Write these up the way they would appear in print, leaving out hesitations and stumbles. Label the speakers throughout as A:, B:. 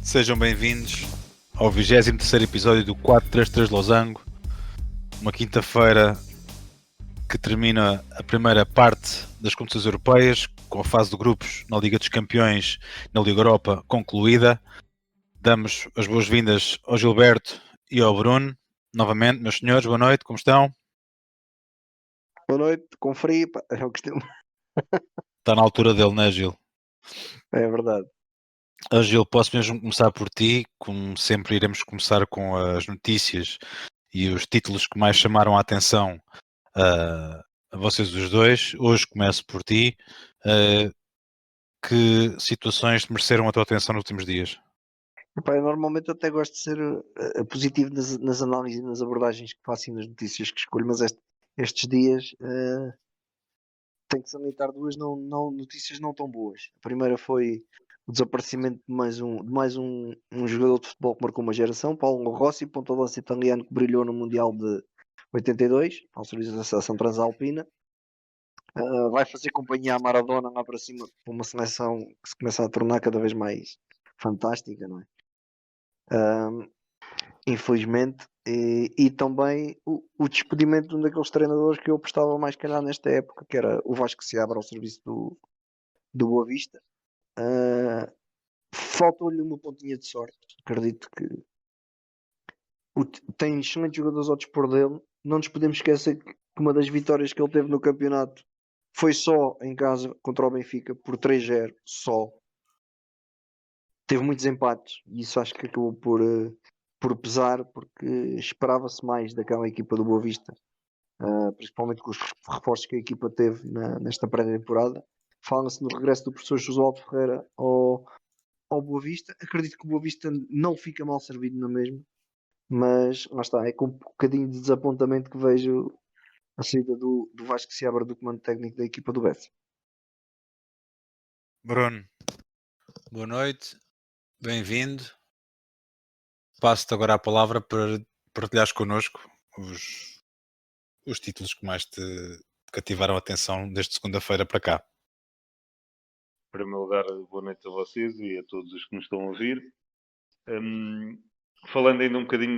A: Sejam bem-vindos ao 23º episódio do 433 Losango, uma quinta-feira que termina a primeira parte das competições europeias, com a fase de grupos na Liga dos Campeões, na Liga Europa concluída. Damos as boas-vindas ao Gilberto e ao Bruno. Novamente, meus senhores, boa noite, como estão?
B: Boa noite, com frio, pá, é o costume.
A: Está na altura dele, não é, Gil?
B: É verdade.
A: Gil, posso mesmo começar por ti? Como sempre, iremos começar com as notícias e os títulos que mais chamaram a atenção a vocês os dois. Hoje começo por ti. Que situações te mereceram a tua atenção nos últimos dias?
B: Epá, eu normalmente até gosto de ser positivo nas análises e nas abordagens que faço e nas notícias que escolho, mas estes dias tenho que salientar duas notícias não tão boas. A primeira foi o desaparecimento de mais um jogador de futebol que marcou uma geração, Paulo Rossi, ponta-lança italiano que brilhou no Mundial de 82, ao serviço da seleção transalpina. Vai fazer companhia à Maradona lá para cima, para uma seleção que se começa a tornar cada vez mais fantástica, não é? Infelizmente, e também o despedimento de um daqueles treinadores que eu apostava mais calhar nesta época, que era o Vasco Seabra ao serviço do Boa Vista. Faltou-lhe uma pontinha de sorte, acredito que tem excelentes jogadores ao dispor dele. Não nos podemos esquecer que uma das vitórias que ele teve no campeonato foi só em casa contra o Benfica por 3-0 só. Teve muitos empates e isso acho que acabou por pesar, porque esperava-se mais daquela equipa do Boa Vista, principalmente com os reforços que a equipa teve nesta pré-temporada. Fala-se no regresso do professor Josualdo Ferreira ao Boa Vista. Acredito que o Boa Vista não fica mal servido na mesma, mas lá está, é com um bocadinho de desapontamento que vejo a saída do Vasco Seabra do comando técnico da equipa do Bessa.
A: Bruno, boa noite, bem-vindo. Passo-te agora a palavra para partilhares connosco os títulos que mais te cativaram a atenção desde segunda-feira para cá.
C: Em primeiro lugar, boa noite a vocês e a todos os que nos estão a ouvir. Falando ainda um bocadinho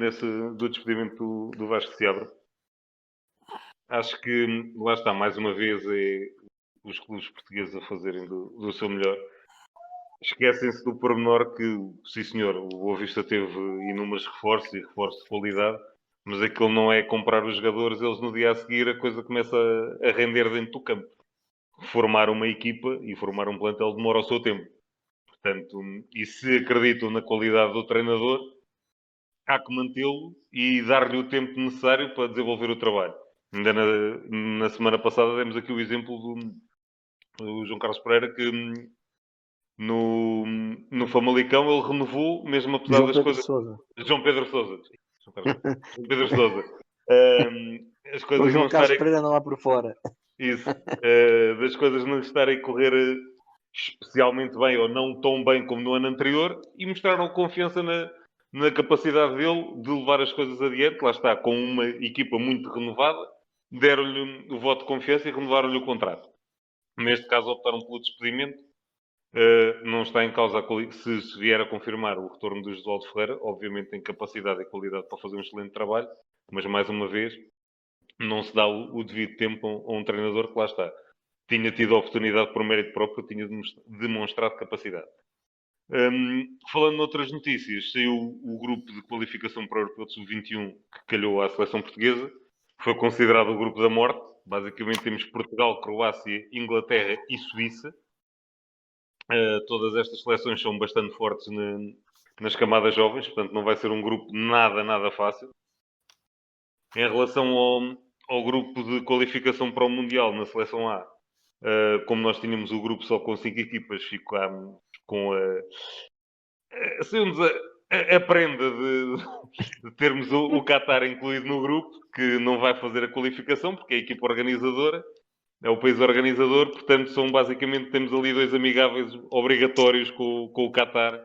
C: do despedimento do Vasco Seabra, acho que lá está, mais uma vez, é os clubes portugueses a fazerem do seu melhor. Esquecem-se do pormenor que, sim senhor, o Boa Vista teve inúmeros reforços e reforços de qualidade, mas aquilo não é comprar os jogadores, eles no dia a seguir a coisa começa a render dentro do campo. Formar uma equipa e formar um plantel demora o seu tempo. Portanto, e se acreditam na qualidade do treinador, há que mantê-lo e dar-lhe o tempo necessário para desenvolver o trabalho. Ainda na semana passada demos aqui o exemplo do João Carlos Pereira, que no Famalicão ele renovou, mesmo apesar
B: João
C: das
B: Pedro
C: coisas...
B: Sousa.
C: João Pedro Sousa. João Pedro Sousa. As
B: O
C: coisas
B: João
C: não
B: Carlos
C: estarem...
B: Pereira não lá por fora.
C: Isso. Das coisas não estarem a correr especialmente bem ou não tão bem como no ano anterior, e mostraram confiança na capacidade dele de levar as coisas adiante. Lá está, com uma equipa muito renovada, deram-lhe o voto de confiança e renovaram-lhe o contrato. Neste caso optaram pelo despedimento. Não está em causa se vier a confirmar o retorno do Josualdo Ferreira. Obviamente tem capacidade e qualidade para fazer um excelente trabalho, mas mais uma vez não se dá o devido tempo a um treinador que lá está. Tinha tido a oportunidade por mérito próprio, tinha demonstrado capacidade. Falando noutras notícias, saiu o grupo de qualificação para o Europeu de Sub-21 que calhou à seleção portuguesa. Foi considerado o grupo da morte. Basicamente temos Portugal, Croácia, Inglaterra e Suíça. Todas estas seleções são bastante fortes nas camadas jovens, portanto não vai ser um grupo nada fácil. Em relação ao grupo de qualificação para o Mundial na seleção A, como nós tínhamos o grupo só com 5 equipas, ficámos com saiu-nos a prenda de termos o Qatar incluído no grupo, que não vai fazer a qualificação, porque é a equipa organizadora, é o país organizador, portanto temos ali 2 amigáveis obrigatórios com o Qatar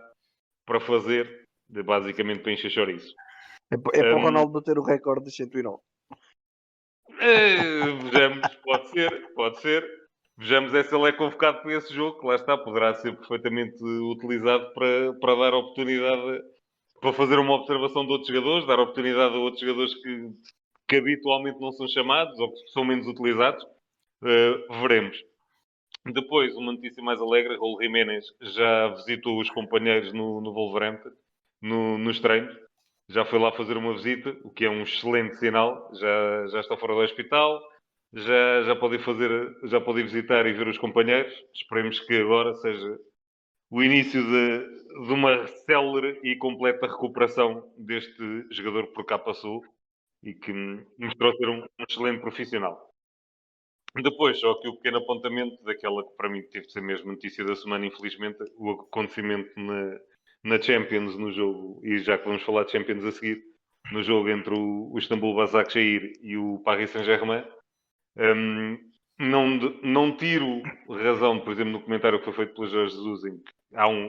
C: para fazer, basicamente para encher chouriço.
B: É para o Ronaldo bater o recorde de 109.
C: Vejamos, pode ser. Vejamos se ele é convocado para esse jogo, que lá está, poderá ser perfeitamente utilizado para dar oportunidade, para fazer uma observação de outros jogadores, dar oportunidade a outros jogadores que habitualmente não são chamados ou que são menos utilizados. Veremos. Depois, uma notícia mais alegre, Raul Jiménez já visitou os companheiros no Wolverhampton, nos treinos. Já foi lá fazer uma visita, o que é um excelente sinal. Já está fora do hospital, já pode ir visitar e ver os companheiros. Esperemos que agora seja o início de uma célere e completa recuperação deste jogador que por cá passou e que mostrou ser um excelente profissional. Depois, só aqui o pequeno apontamento daquela que para mim teve de ser mesmo notícia da semana, infelizmente, o acontecimento na Champions no jogo, e já que vamos falar de Champions a seguir, no jogo entre o Istanbul Başakşehir e o Paris Saint-Germain, não tiro razão, por exemplo, no comentário que foi feito pelo Jorge Jesus, em que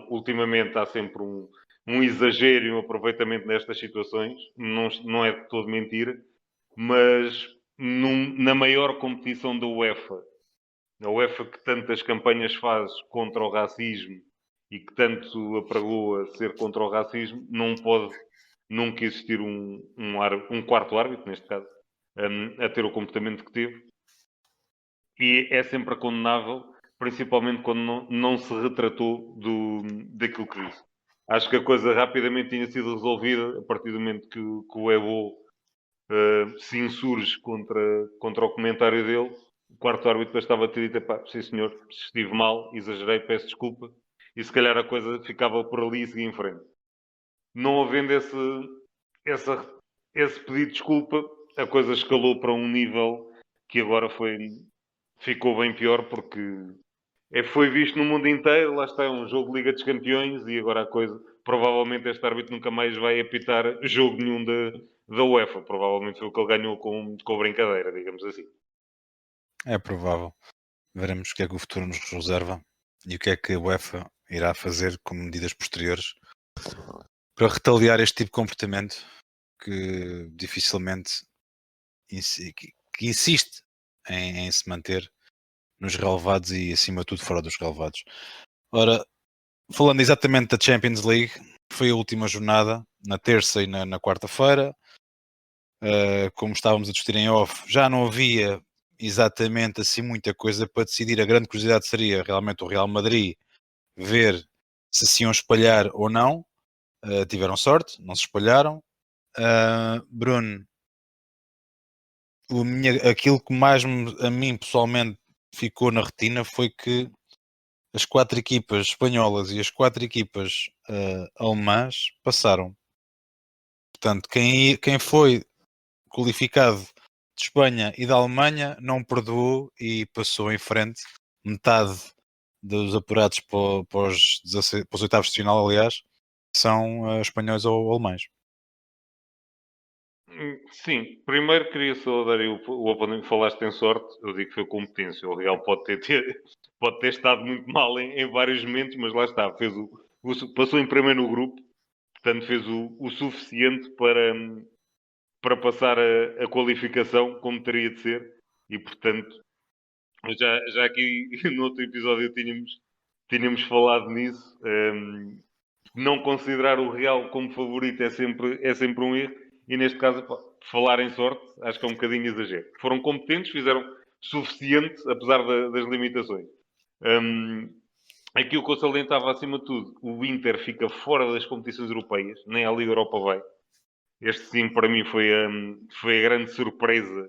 C: ultimamente há sempre um exagero e um aproveitamento nestas situações, não é de todo mentira, mas na maior competição da UEFA, a UEFA que tantas campanhas faz contra o racismo e que tanto apregoa ser contra o racismo, não pode nunca existir um quarto árbitro, neste caso, a ter o comportamento que teve. E é sempre condenável, principalmente quando não se retratou daquilo que disse. Acho que a coisa rapidamente tinha sido resolvida a partir do momento que o EBO se insurge contra o comentário dele. O quarto árbitro estava a ter dito: sim senhor, se estive mal, exagerei, peço desculpa. E se calhar a coisa ficava por ali e seguia em frente. Não havendo esse pedido de desculpa, a coisa escalou para um nível que agora ficou bem pior, porque foi visto no mundo inteiro. Lá está, é um jogo de Liga dos Campeões e agora a coisa... Provavelmente este árbitro nunca mais vai apitar jogo nenhum da UEFA. Provavelmente foi o que ele ganhou com brincadeira, digamos assim.
A: É provável. Veremos o que é que o futuro nos reserva e o que é que a UEFA irá fazer como medidas posteriores para retaliar este tipo de comportamento que dificilmente que insiste em se manter nos relevados e acima de tudo fora dos relevados. Ora, falando exatamente da Champions League, foi a última jornada, na terça e na quarta-feira. Como estávamos a discutir em off, já não havia exatamente assim muita coisa para decidir. A grande curiosidade seria realmente o Real Madrid ver se se iam espalhar ou não. Tiveram sorte, não se espalharam. Bruno, aquilo que mais a mim pessoalmente ficou na retina foi que as 4 equipas espanholas e as 4 equipas alemãs passaram. Portanto, quem foi qualificado de Espanha e da Alemanha não perdoou e passou em frente. Metade dos apurados para os oitavos de final, aliás, são espanhóis ou alemães.
C: Sim, primeiro queria só dar aí o apontamento. Falaste em sorte, eu digo que foi competência. O Real pode ter estado muito mal em vários momentos, mas lá está, passou em primeiro no grupo, portanto fez o suficiente para passar a qualificação como teria de ser, e portanto já aqui no outro episódio tínhamos falado nisso. Não considerar o Real como favorito é sempre um erro, e neste caso, falar em sorte, acho que é um bocadinho exagero. Foram competentes, fizeram suficiente, apesar das limitações. Aqui o que eu salientava acima de tudo: o Inter fica fora das competições europeias, nem à Liga Europa vai. Este sim, para mim, foi a grande surpresa,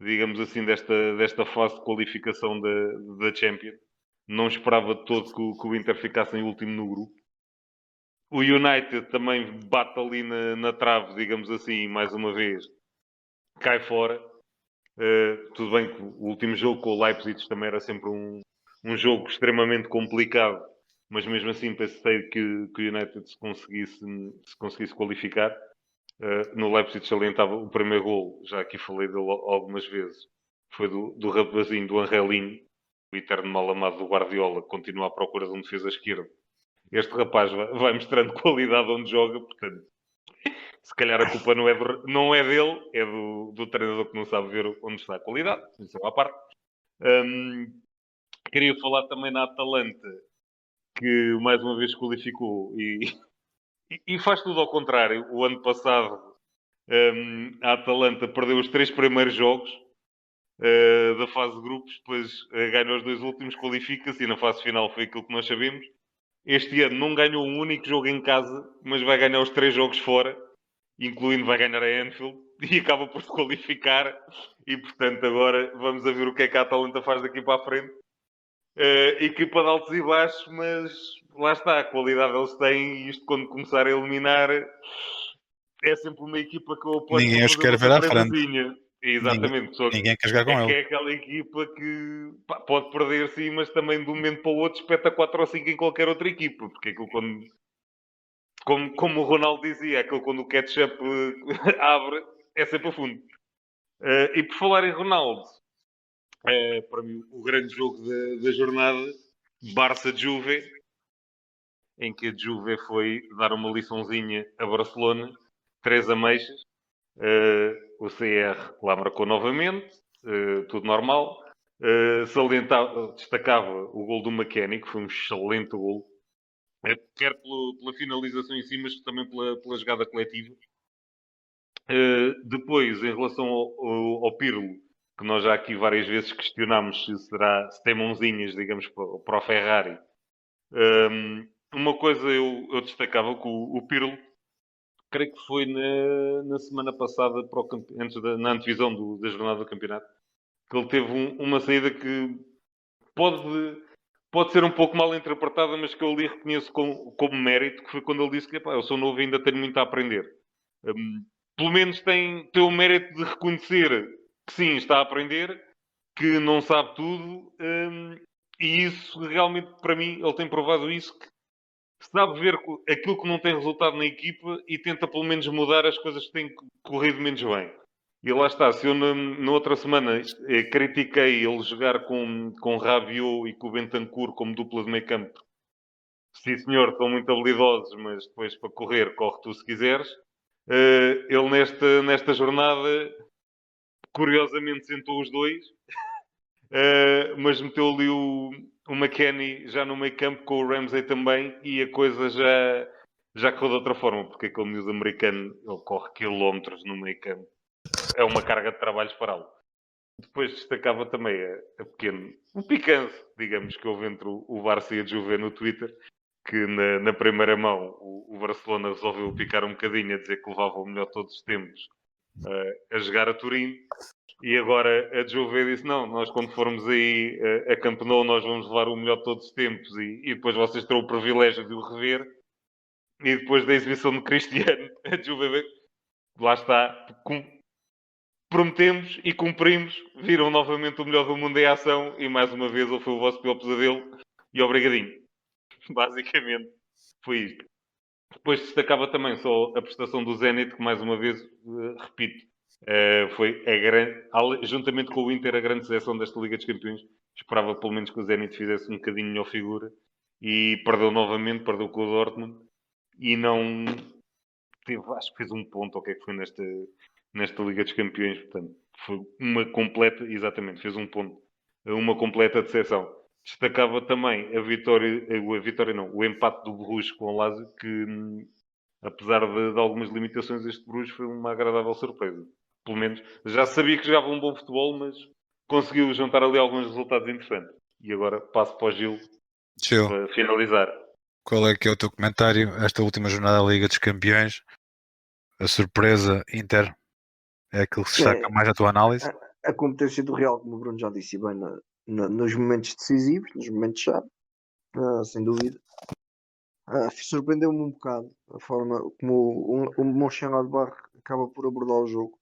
C: digamos assim, desta fase de qualificação da Champions. Não esperava de todo que o Inter ficasse em último no grupo. O United também bate ali na trave, digamos assim, mais uma vez, cai fora. Tudo bem que o último jogo com o Leipzig também era sempre um jogo extremamente complicado, mas mesmo assim pensei que o United se conseguisse qualificar. No Leipzig salientava o primeiro gol, já aqui falei dele algumas vezes, foi do rapazinho, do Angelinho, o eterno mal amado do Guardiola, que continua à procura de um defesa esquerdo. Este rapaz vai mostrando qualidade onde joga, portanto, se calhar a culpa não é dele, é do treinador que não sabe ver onde está a qualidade. Isso é uma parte. Queria falar também na Atalanta, que mais uma vez qualificou e faz tudo ao contrário. O ano passado, a Atalanta perdeu os 3 primeiros jogos da fase de grupos, depois ganhou os 2 últimos, qualifica-se e na fase final foi aquilo que nós sabemos. Este ano não ganhou um único jogo em casa, mas vai ganhar os 3 jogos fora, incluindo vai ganhar a Anfield, e acaba por se qualificar. E portanto agora vamos a ver o que é que a Atalanta faz daqui para a frente. Equipa de altos e baixos, mas lá está, a qualidade eles têm, e isto quando começar a eliminar é sempre uma equipa que eu aposto
A: Ninguém
C: para
A: os
C: fazer
A: quer
C: uma
A: ver à frente.
C: surpresazinha. Exatamente, só que
A: Ninguém quer jogar com
C: é
A: ele.
C: aquela equipa que pá, pode perder sim, mas também de um momento para o outro espeta 4 ou 5 em qualquer outra equipa, porque aquilo quando, como o Ronaldo dizia, aquilo quando o ketchup abre é sempre a fundo. E por falar em Ronaldo, para mim o grande jogo da jornada, Barça-Juve, em que a Juve foi dar uma liçãozinha a Barcelona, 3 ameixas. O CR lá marcou novamente, tudo normal. Destacava o gol do McKennie, que foi um excelente gol, quer pela finalização em si, mas também pela jogada coletiva. Depois, em relação ao Pirlo, que nós já aqui várias vezes questionámos se tem mãozinhas, digamos, para o Ferrari. Uma coisa eu destacava que o Pirlo, creio que foi na semana passada, na antevisão da jornada do campeonato, que ele teve uma saída que pode ser um pouco mal interpretada, mas que eu ali reconheço como mérito, que foi quando ele disse que eu sou novo e ainda tenho muito a aprender. Pelo menos tem o mérito de reconhecer que sim, está a aprender, que não sabe tudo, e isso realmente, para mim, ele tem provado isso, que sabe ver aquilo que não tem resultado na equipa e tenta pelo menos mudar as coisas que têm corrido menos bem. E lá está, se eu na outra semana critiquei ele jogar com Rabiot e com o Bentancur como dupla de meio campo, sim senhor, são muito habilidosos, mas depois para correr, corre tu se quiseres. Ele nesta jornada, curiosamente, sentou os dois, mas meteu ali o McKennie já no meio campo com o Ramsey também, e a coisa já correu de outra forma, porque aquele miúdo americano, ele corre quilómetros no meio campo. É uma carga de trabalhos para lo. Depois destacava também o picante, digamos, que houve entre o Barça e a Juve no Twitter, que na primeira mão o Barcelona resolveu picar um bocadinho a dizer que levava o melhor de todos os tempos a jogar a Turim, e agora a Juve disse, não, nós quando formos aí a Camp Nou nós vamos levar o melhor de todos os tempos, e depois vocês terão o privilégio de o rever. E depois da exibição de Cristiano, a Juve, lá está, prometemos e cumprimos, viram novamente o melhor do mundo em ação, e mais uma vez ele foi o vosso pior pesadelo, e obrigadinho. Basicamente, foi isto. Depois destacava também só a prestação do Zenit, que mais uma vez, repito, foi juntamente com o Inter, a grande seleção desta Liga dos Campeões. Esperava pelo menos que o Zenit fizesse um bocadinho melhor figura, e perdeu novamente, perdeu com o Dortmund, e não teve, acho que fez um ponto, ou o que é que foi nesta Liga dos Campeões. Portanto, foi uma completa, exatamente, fez um ponto, uma completa decepção. Destacava também o empate do Bruges com o Lazio, que apesar de algumas limitações, este Bruges foi uma agradável surpresa. Pelo menos, já sabia que jogava um bom futebol, mas conseguiu juntar ali alguns resultados interessantes. E agora passo para o Gil para finalizar.
A: Qual é que é o teu comentário? Esta última jornada da Liga dos Campeões, a surpresa Inter, é aquilo que se destaca mais a tua análise?
B: A competência do Real, como o Bruno já disse bem, nos momentos decisivos, nos momentos-chave, sem dúvida. Surpreendeu-me um bocado a forma como o Mönchengladbach acaba por abordar o jogo.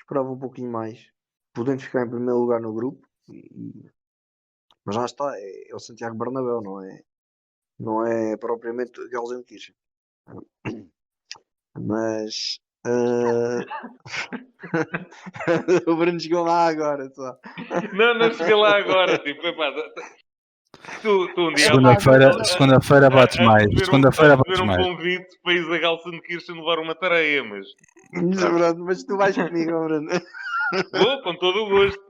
B: Esperava um pouquinho mais, podendo ficar em primeiro lugar no grupo, mas lá está, é o Santiago Bernabéu, não é propriamente Gelsenkirchen. Mas o Bruno chegou lá agora só.
C: Não cheguei lá agora. Tipo, epá, tu um dia
A: Segunda-feira bates mais. Segunda-feira bates
C: um
A: mais.
C: convite para ir a Gelsenkirchen levar uma tareia, mas
B: Mas tu vais comigo, Bruno.
C: vou com todo o gosto.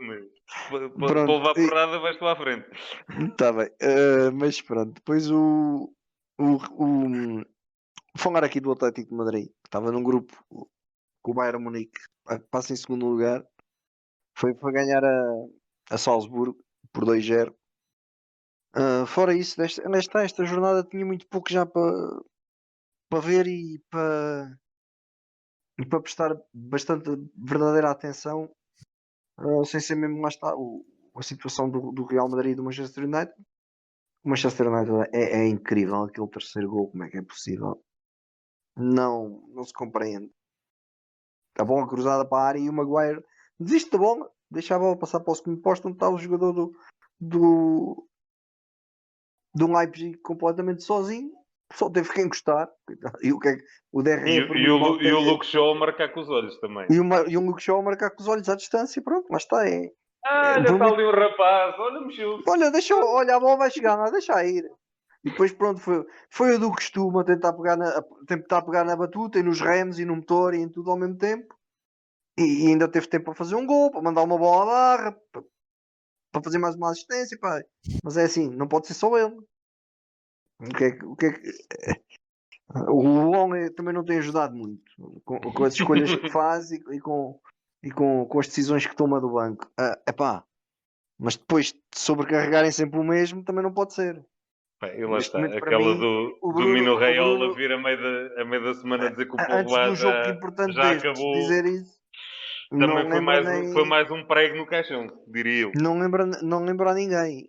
C: para
B: Pronto,
C: levar porrada vais tu à frente.
B: está bem. Mas pronto, depois falar aqui do Atlético de Madrid, que estava num grupo com o Bayern Munique, passa em segundo lugar, foi ganhar a Salzburgo por 2-0. Fora isso, esta jornada tinha muito pouco já para ver e para prestar bastante verdadeira atenção, sem ser mesmo lá está a situação do Real Madrid e do Manchester United. O Manchester United é incrível, aquele terceiro gol, como é que é possível? Não se compreende. A bola cruzada para a área e o Maguire desiste da bola, deixa a bola passar para o segundo posto onde está o jogador do, do Leipzig completamente sozinho, só teve que encostar. E o que é que o DRE por muito mal que
C: E o
B: tenha,
C: Luke Shaw a marcar com os olhos também.
B: e um Luke Shaw a marcar com os olhos à distância, e pronto, lá está.
C: Olha,
B: Por
C: está
B: muito,
C: ali um rapaz, olha, mexeu-se.
B: olha, a bola vai chegar lá, deixa ir. E depois pronto, foi o do costume a tentar pegar na batuta e nos remos e no motor e em tudo ao mesmo tempo. E ainda teve tempo para fazer um gol, para mandar uma bola à barra, para fazer mais uma assistência, pá. Mas é assim, não pode ser só ele. O homem também não tem ajudado muito com as escolhas que faz e com as decisões que toma do banco. Epá, mas depois de sobrecarregarem sempre o mesmo, também não pode ser.
C: Bem, e lá
B: Neste
C: está,
B: momento, para
C: aquela
B: mim,
C: do,
B: o
C: do
B: Bruno,
C: Mino
B: o
C: Raiola
B: Bruno,
C: vir a meio da semana dizer que o povo
B: antes de
C: lá
B: um jogo importante
C: já
B: destes,
C: acabou.
B: dizer isso,
C: Também
B: não lembra
C: foi
B: nem.
C: mais um prego no caixão, diria eu.
B: Não lembra a ninguém.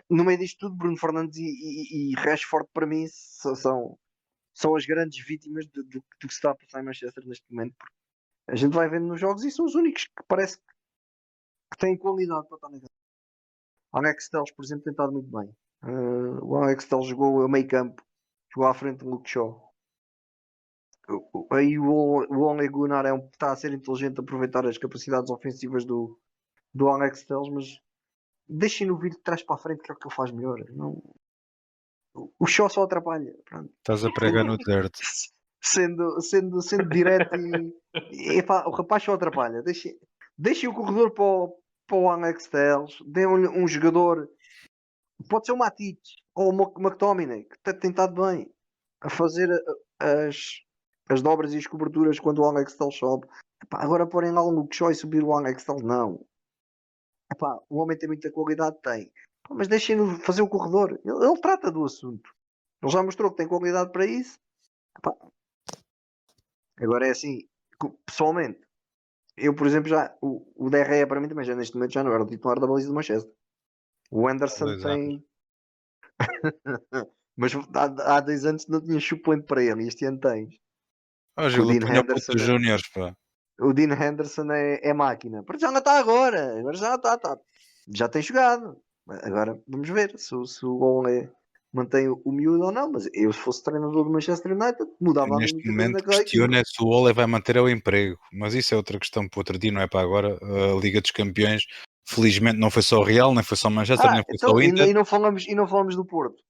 B: No meio disto tudo, Bruno Fernandes e Rashford, para mim, são as grandes vítimas do que se está a passar em Manchester neste momento. Porque a gente vai vendo nos jogos e são os únicos que parece que têm qualidade para estar na casa. O Alex Telles, por exemplo, tem estado muito bem. O Alex Telles jogou a meio campo, jogou à frente do Luke Shaw. Aí o Ole Gunnar está a ser inteligente a aproveitar as capacidades ofensivas do Alex Telles, mas deixem-no vir de trás para a frente, que é o que ele faz melhor. Não, o Shaw só atrapalha. Pronto.
A: Estás a pregar no deserto.
B: Sendo direto epá, o rapaz só atrapalha. Deixem o corredor para o Alex Telles, dê-lhe um jogador, pode ser o Matic ou o McTominay, que tem estado bem a fazer as dobras e as coberturas quando o Alex Telles sobe. Epá, agora porem lá um Luke Shaw e subir o Alex Telles, não. Epá, o homem tem muita qualidade, tem. Pá, mas deixem-no fazer o corredor. Ele trata do assunto. Ele já mostrou que tem qualidade para isso. Epá, agora é assim, pessoalmente, eu, por exemplo, o DRE para mim também já neste momento já não era o titular da baliza do Manchester. O
A: Há
B: Anderson
A: 2 anos.
B: tem. Mas há 2 anos não tinha suplente para ele, e este ano tens.
A: Hoje
B: Que o
A: ele
B: Dean
A: punha o puto
B: Henderson,
A: dos Júniores, pá.
B: é máquina. Porque já não está agora já está. Já tem jogado. Agora vamos ver se o Ole mantém o miúdo ou não. Mas eu, se fosse treinador do Manchester United,
A: Eu
B: mudava a
A: neste
B: muita coisa
A: momento
B: naquela equipa.
A: questiono é se o Ole vai manter o emprego, mas isso é outra questão para outro dia, não é para agora. A Liga dos Campeões, felizmente, não foi só o Real, nem foi só o Manchester, nem foi só
B: Então,
A: o Inter.
B: e não falamos do Porto.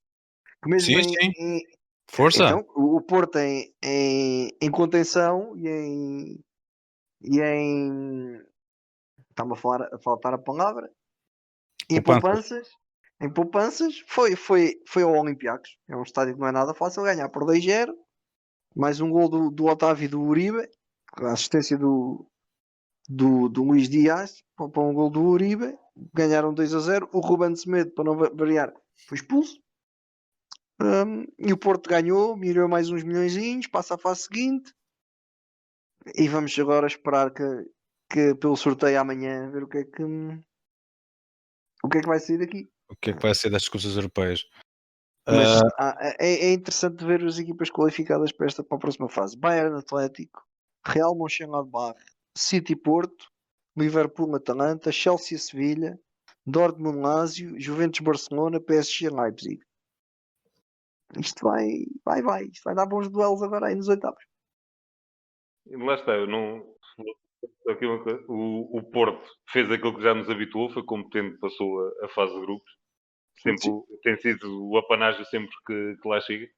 B: Que mesmo
A: Sim, sim, força.
B: então, o Porto em contenção e em está-me a faltar a palavra. E
A: Poupanças.
B: em poupanças foi ao Olympiacos. É um estádio que não é nada fácil ganhar por 2-0. Mais um gol do Otávio e do Uribe. A assistência do Luís Dias para um gol do Uribe. Ganharam 2-0. O Ruben Semedo, para não variar, foi expulso. E o Porto ganhou, mirou mais uns milhões, passa à fase seguinte. E vamos agora esperar que pelo sorteio amanhã ver o que é que vai sair daqui.
A: O que é que vai ser das discussões europeias?
B: Mas
A: Ah,
B: é interessante ver as equipas qualificadas para a próxima fase. Bayern Atlético, Real Mönchengladbach, City Porto, Liverpool Atalanta, Chelsea Sevilha, Dortmund Lazio, Juventus Barcelona, PSG Leipzig. Isto vai. Isto vai dar bons duelos agora aí nos oitavos.
C: E lá está, eu não. Aqui o Porto fez aquilo que já nos habituou, foi competente, passou a fase de grupos. Sempre tem sido o apanágio sempre que lá chega.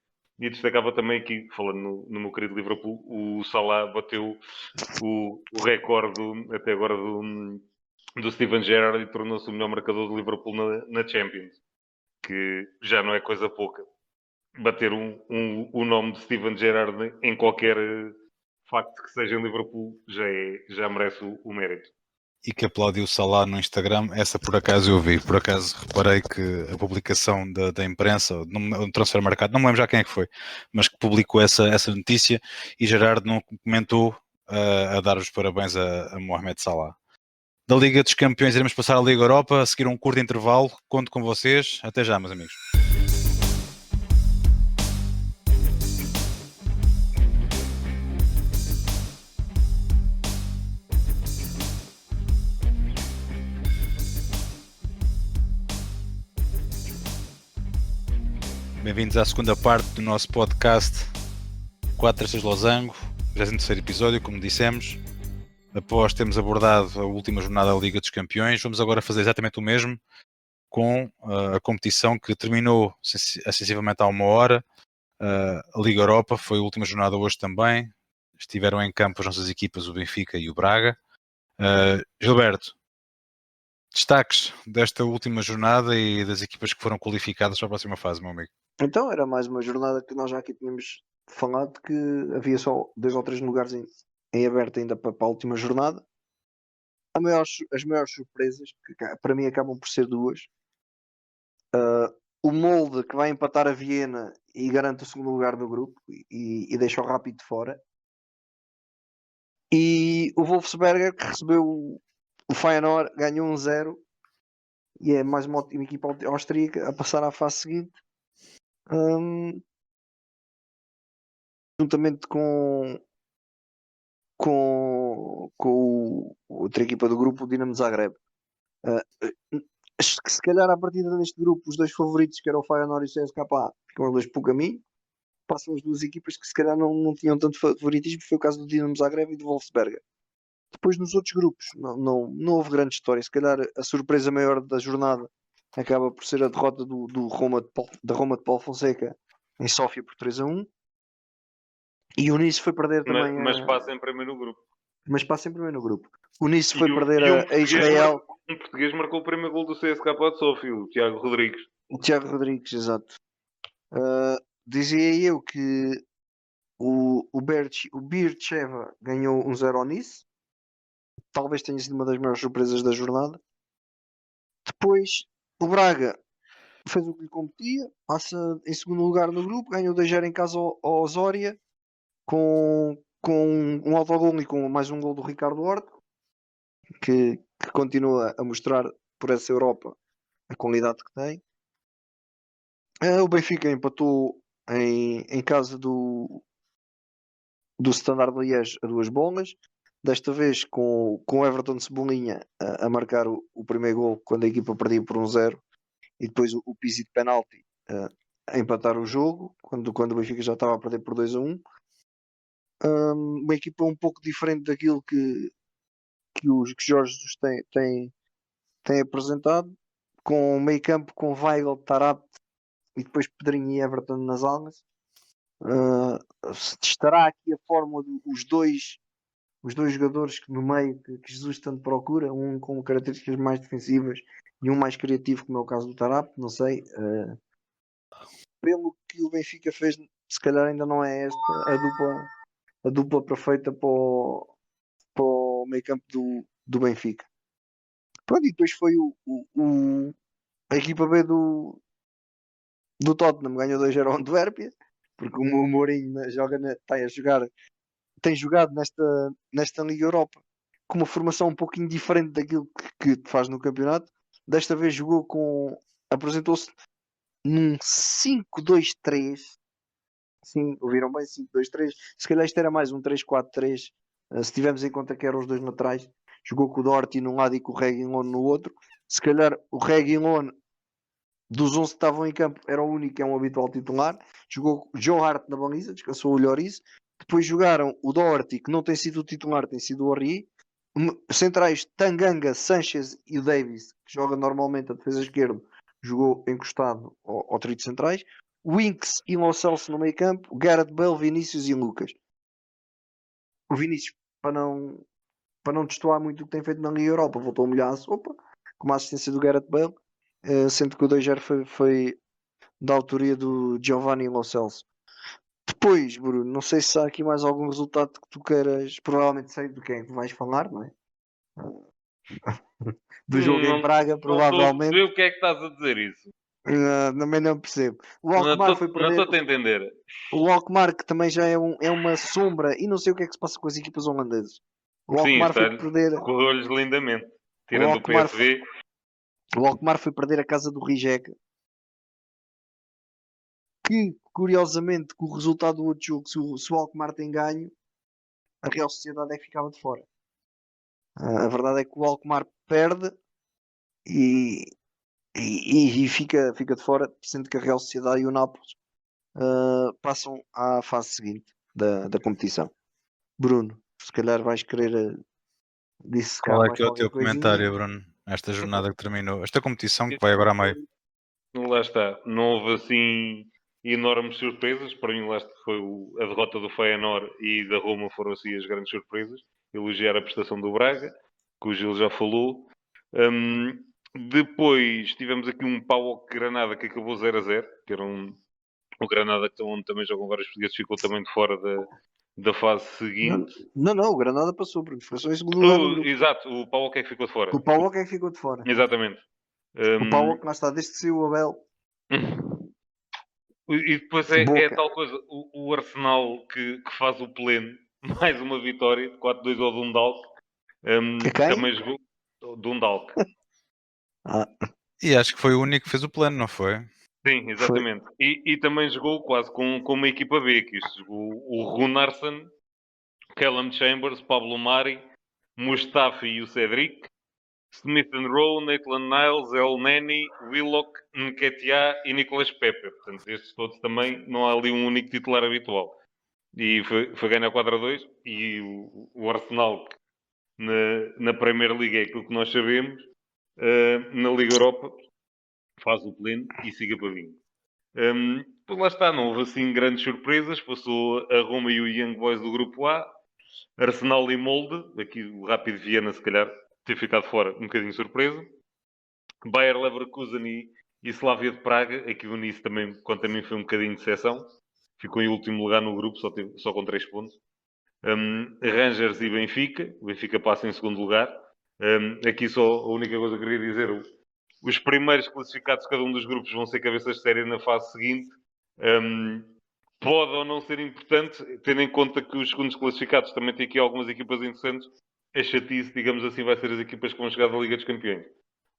C: E destacava também aqui, falando no meu querido Liverpool, o Salah bateu o recorde até agora do Steven Gerrard e tornou-se o melhor marcador do Liverpool na Champions, que já não é coisa pouca. Bater o nome de Steven Gerrard em qualquer facto que seja em Liverpool já merece o mérito.
A: E que aplaudiu o Salah no Instagram, essa por acaso eu vi. Por acaso reparei que a publicação da imprensa, no transfer marcado, não me lembro já quem é que foi, mas que publicou essa notícia, e Gerardo não comentou a dar os parabéns a Mohamed Salah. Da Liga dos Campeões iremos passar à Liga Europa, a seguir um curto intervalo. Conto com vocês. Até já, meus amigos. Bem-vindos à segunda parte do nosso podcast 4-3 Losango, 23º episódio, como dissemos. Após termos abordado a última jornada da Liga dos Campeões, vamos agora fazer exatamente o mesmo com a competição que terminou sensivelmente há 1 hora. A Liga Europa foi a última jornada hoje também. Estiveram em campo as nossas equipas, o Benfica e o Braga. Gilberto, destaques desta última jornada e das equipas que foram qualificadas para a próxima fase, meu amigo.
B: Então era mais uma jornada que nós já aqui tínhamos falado, que havia só 2 ou 3 lugares em aberto ainda para a última jornada. As maiores surpresas, que para mim acabam por ser duas. O Molde, que vai empatar a Viena e garante o segundo lugar do grupo e deixa o Rapid fora. E o Wolfsberger, que recebeu o Feyenoord, ganhou 1-0 e é mais uma equipa austríaca a passar à fase seguinte. Juntamente com outra equipa do grupo, o Dinamo Zagreb. Que se calhar a partir deste grupo, os dois favoritos, que eram o Feyenoord e o CSKA, ficam dois pelo caminho. Passam as duas equipas que se calhar não tinham tanto favoritismo. Foi o caso do Dinamo Zagreb e do Wolfsberger. Depois nos outros grupos não houve grande história. Se calhar a surpresa maior da jornada acaba por ser a derrota da Roma de Paulo Fonseca em Sófia por 3-1. E o Nice foi perder também.
C: Mas passa em primeiro grupo.
B: O Nice foi perder a Israel.
C: Um português marcou o primeiro gol do CSKA de Sófia, o Tiago Rodrigues.
B: O Tiago Rodrigues, exato. Dizia eu que o Bircheva ganhou 1-0 ao Nice. Talvez tenha sido uma das maiores surpresas da jornada. Depois, o fez o que lhe competia, passa em segundo lugar no grupo, ganhou 2-0 em casa ao Osória, com um autogol e com mais um gol do Ricardo Horta, que continua a mostrar por essa Europa a qualidade que tem. O Benfica empatou em casa do Standard Liège a 2 bolas, desta vez com o Everton Cebolinha a marcar o primeiro gol quando a equipa perdia por 1-0, e depois o Pizzi de penalti a empatar o jogo quando o Benfica já estava a perder por 2-1. Uma equipa um pouco diferente daquilo que Jorge Jesus tem apresentado, com meio campo com Weigl, Taarabt e depois Pedrinho e Everton nas almas. Estará aqui a fórmula dos dois jogadores que no meio que Jesus tanto procura, um com características mais defensivas e um mais criativo, como é o caso do Taarabt, não sei. Pelo que o Benfica fez, se calhar ainda não é esta a dupla perfeita para o meio campo do Benfica. Pronto, e depois foi a equipa B do Tottenham, ganhou 2-0 ao Antuérpia, porque o Mourinho tem jogado nesta Liga Europa com uma formação um pouquinho diferente daquilo que faz no campeonato. Desta vez apresentou-se num 5-2-3. Sim, ouviram bem, 5-2-3. Se calhar isto era mais um 3-4-3, se tivermos em conta que eram os dois laterais. Jogou com o Doherty num lado e com o Reguilon no outro. Se calhar o Reguilon, dos 11 que estavam em campo, era o único que é um habitual titular. Jogou Joe Hart na baliza, descansou o Lloris. Depois jogaram o Doherty, que não tem sido o titular, tem sido o Henry. Centrais Tanganga, Sanchez e o Davis, que joga normalmente a defesa esquerda, jogou encostado ao trio de centrais. Winks e Lo Celso no meio campo, Gareth Bale, Vinícius e Lucas. O Vinícius, para para não destoar muito o que tem feito na Liga Europa, voltou a molhar a sopa, com uma assistência do Gareth Bale, sendo que o 2-0 foi da autoria do Giovanni Lo Celso. Depois, Bruno, não sei se há aqui mais algum resultado que tu queiras, provavelmente sei do que é que vais falar, não é? Do jogo em
C: Não
B: Braga,
C: estou a
B: provavelmente.
C: perceber o que é que estás a dizer isso.
B: Também não percebo. O
C: Não
B: Alkmaar foi perder.
C: estou a entender.
B: O Alkmaar, que também já é uma sombra, e não sei o que é que se passa com as equipas holandesas. O
C: Sim,
B: Alkmaar foi
C: está
B: perder.
C: correu-lhes lindamente.
B: O
C: Tirando o
B: Alkmaar,
C: PSV.
B: o Alkmaar foi perder a casa do Rijeka. Que, curiosamente, com o resultado do outro jogo, se o Alkmaar tem ganho, a Real Sociedade é que ficava de fora. A verdade é que o Alkmaar perde e, e fica de fora, sendo que a Real Sociedade e o Nápoles passam à fase seguinte da competição. Bruno, se calhar vais querer dissecar
A: Qual é
B: mais
A: que é o
B: qualquer
A: teu
B: coisinha.
A: comentário, Bruno? Esta jornada que terminou, esta competição que vai agora a meio.
C: Lá está. Não houve assim enormes surpresas. Para mim, lá está, foi a derrota do Feyenoord e da Roma foram assim as grandes surpresas. Elogiar a prestação do Braga, que o Gil já falou. Depois tivemos aqui um PAOK Granada que acabou 0-0, que era o Granada onde também jogam vários portugueses, ficou também de fora da fase seguinte.
B: Não, o Granada passou, Bruno. Foi só em segundo lugar no grupo.
C: Exato, o PAOK é que ficou de fora.
B: O Paulo é que ficou de fora.
C: Exatamente.
B: O Paulo que lá está, desde que saiu o Abel.
C: E depois é
B: Boca.
C: tal coisa, o Arsenal que faz o pleno, mais uma vitória, 4-2 ao Dundalk.
B: A quem?
C: Também jogou Dundalk.
B: Ah,
A: E acho que foi o único que fez o plano, não foi?
C: Sim, exatamente. E também jogou quase com uma equipa B, que isto jogou o Runarsson, Callum Chambers, Pablo Mari, Mustafi e o Cedric, Smith and Rowe, Maitland Niles, El Neni, Willock, Nketiah e Nicolas Pepe. Portanto, estes todos também, não há ali um único titular habitual. E foi ganhar 4-2 e o Arsenal na Premier League é aquilo que nós sabemos, na Liga Europa faz o pleno e siga para vinho. Pois lá está, não houve assim grandes surpresas, passou a Roma e o Young Boys do grupo A, Arsenal e Molde, aqui o Rápido Viena se calhar ter ficado fora, um bocadinho surpresa, Bayer Leverkusen e Slavia de Praga, aqui o Nice também, quanto a mim, foi um bocadinho de exceção, ficou em último lugar no grupo, só com 3 pontos. Rangers e Benfica. O Benfica passa em segundo lugar. Aqui só a única coisa que eu queria dizer: os primeiros classificados de cada um dos grupos vão ser cabeças de série na fase seguinte. Pode ou não ser importante, tendo em conta que os segundos classificados também têm aqui algumas equipas interessantes. A chatice, digamos assim, vai ser as equipas que vão chegar da Liga dos Campeões.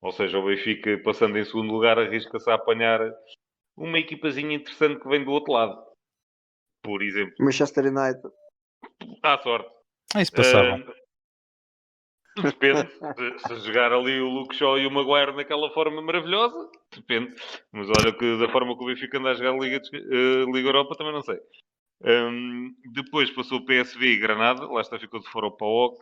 C: Ou seja, o Benfica, passando em segundo lugar, arrisca-se a apanhar uma equipazinha interessante que vem do outro lado. Por exemplo.
B: Manchester United.
C: À sorte.
A: Isso passava.
C: Depende. Se jogar ali o Luke Shaw e o Maguire naquela forma maravilhosa, depende. Mas olha que da forma que o Benfica anda a jogar a Liga Europa, também não sei. Depois passou o PSV e Granada. Lá está, ficou de fora o PAOK.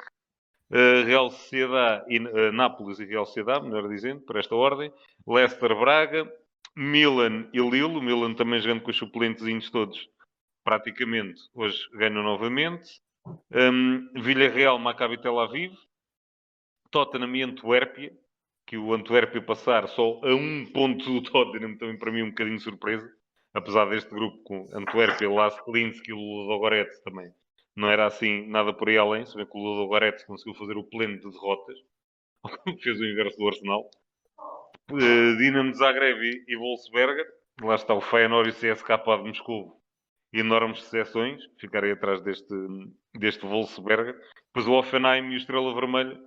C: Real Sociedade e Nápoles e Real Sociedade, melhor dizendo, por esta ordem. Leicester, Braga. Milan e Lille. O Milan também jogando com os suplentezinhos todos. Praticamente, hoje ganham novamente. Villarreal, Maccabi Tel Aviv. Tottenham e Antuérpia, que o Antuérpia passar só a um ponto do Tottenham, também para mim um bocadinho surpresa. Apesar deste grupo com Antuérpia, Lask Linz e o Ludogorets também. Não era assim nada por aí além, se bem que o Ludogorets conseguiu fazer o pleno de derrotas. Fez o inverso do Arsenal. Dinamo de Zagreb e Wolfsberger. Lá está o Feyenoord e o CSKA de Moscou. Enormes decepções. Ficarei atrás deste Wolfsberger. Depois o Hoffenheim e o Estrela Vermelha.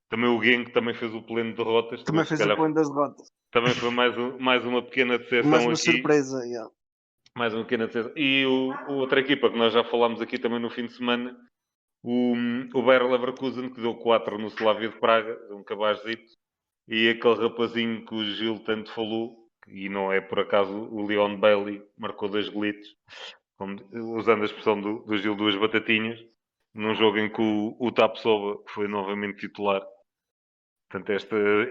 C: Também o Genk também fez o pleno de derrotas.
B: Também fez o pleno das derrotas.
C: Também foi mais uma pequena decepção
B: Mais uma
C: aqui.
B: surpresa, yeah.
C: Mais uma pequena decepção. E outra equipa que nós já falámos aqui também no fim de semana, o Bayer Leverkusen, que deu 4 no Slavia de Praga, um cabazito. E aquele rapazinho que o Gil tanto falou, e não é por acaso o Leon Bailey, marcou 2 golitos, usando a expressão do Gil, 2 batatinhas, num jogo em que o Tapsoba foi novamente titular. Portanto,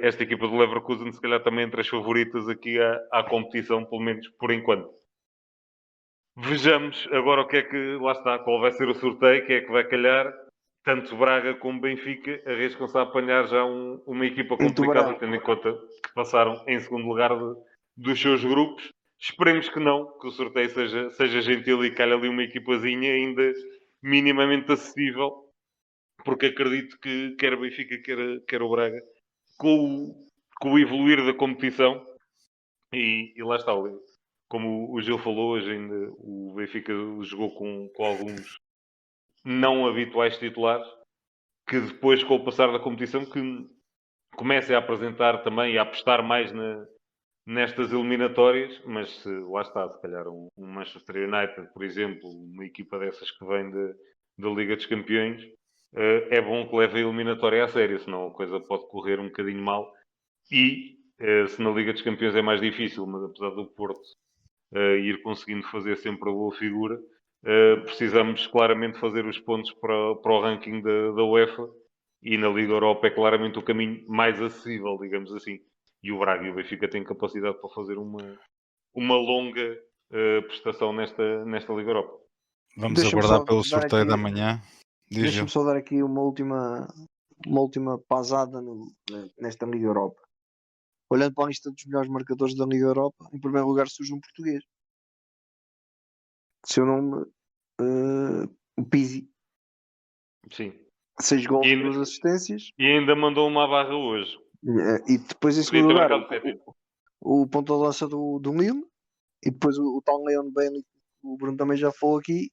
C: esta equipa do Leverkusen, se calhar, também entre as favoritas aqui à competição, pelo menos por enquanto. Vejamos agora o que é que, lá está, qual vai ser o sorteio, quem é que vai calhar. tanto Braga como Benfica arriscam-se a apanhar já uma equipa
B: Em
C: complicada,
B: Tubarão.
C: tendo em conta que passaram em segundo lugar dos seus grupos. Esperemos que não, que o sorteio seja gentil e calhe ali uma equipazinha ainda minimamente acessível, porque acredito que quer o Benfica, quer o Braga, com o evoluir da competição, e lá está, como o Gil falou, hoje ainda o Benfica jogou com alguns não habituais titulares, que depois, com o passar da competição, que comecem a apresentar também e a apostar mais nestas eliminatórias, mas lá está, se calhar um Manchester United, por exemplo, uma equipa dessas que vem da Liga dos Campeões, é bom que leve a eliminatória a sério, senão a coisa pode correr um bocadinho mal. E se na Liga dos Campeões é mais difícil, mas apesar do Porto ir conseguindo fazer sempre a boa figura, precisamos claramente fazer os pontos para o ranking da UEFA, e na Liga Europa é claramente o caminho mais acessível, digamos assim. E o Braga e o Benfica têm capacidade para fazer uma longa prestação nesta Liga Europa.
A: Vamos
B: Deixa-me
A: aguardar
B: só
A: pelo
B: dar
A: sorteio
B: aqui,
A: da manhã. Diz, Gil.
B: deixa-me só dar aqui uma última pasada nesta Liga Europa. Olhando para a lista dos melhores marcadores da Liga Europa, em primeiro lugar surge um português. Seu nome, o Pizzi.
C: Sim.
B: 6 gols
C: E
B: e
C: ainda,
B: 2 assistências.
C: e ainda mandou uma barra hoje.
B: E depois em
C: Podia
B: segundo
C: ter
B: lugar
C: marcado sétimo.
B: o ponta de lança do Lille. E depois o tal Leon Bailey, o Bruno também já falou aqui.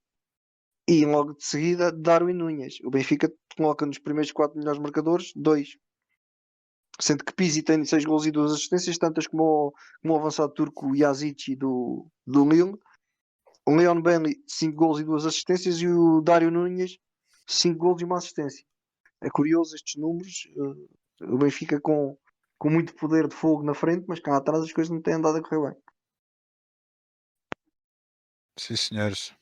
B: E logo de seguida Darwin Núñez. O Benfica coloca nos primeiros 4 melhores marcadores 2. Sendo que Pizzi tem 6 gols e 2 assistências, tantas como o avançado turco Yazici do Lille. O Leon Bailey 5 gols e 2 assistências, e o Dário Núñez 5 gols e 1 assistência. É curioso estes números. O Benfica com muito poder de fogo na frente, mas cá atrás as coisas não têm andado a correr bem.
A: Sim, senhores.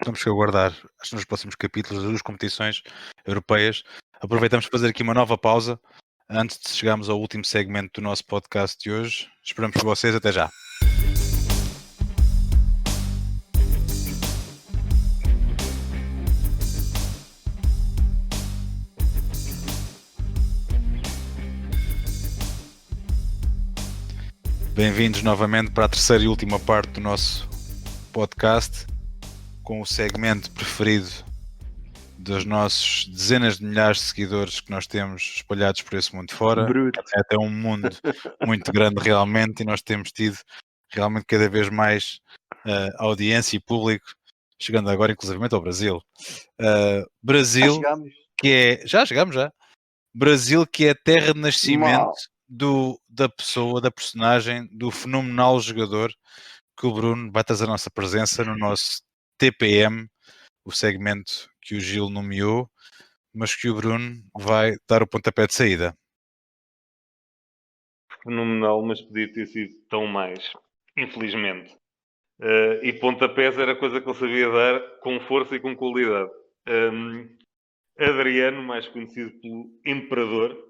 A: Temos que aguardar nos próximos capítulos das duas competições europeias. Aproveitamos para fazer aqui uma nova pausa antes de chegarmos ao último segmento do nosso podcast de hoje. Esperamos por vocês. Até já. Bem-vindos novamente para a terceira e última parte do nosso podcast, com o segmento preferido dos nossos dezenas de milhares de seguidores que nós temos espalhados por esse mundo fora.
B: Bruto.
A: É até um mundo muito grande realmente, e nós temos tido realmente cada vez mais audiência e público, chegando agora inclusivamente ao Brasil. Brasil, já chegamos já. Brasil, que é a terra de nascimento da pessoa, da personagem, do fenomenal jogador que o Bruno vai trazer a nossa presença no nosso TPM, o segmento que o Gil nomeou, mas que o Bruno vai dar o pontapé de saída.
C: Fenomenal, mas podia ter sido tão mais, infelizmente. E pontapés era coisa que ele sabia dar com força e com qualidade. Adriano, mais conhecido pelo Imperador,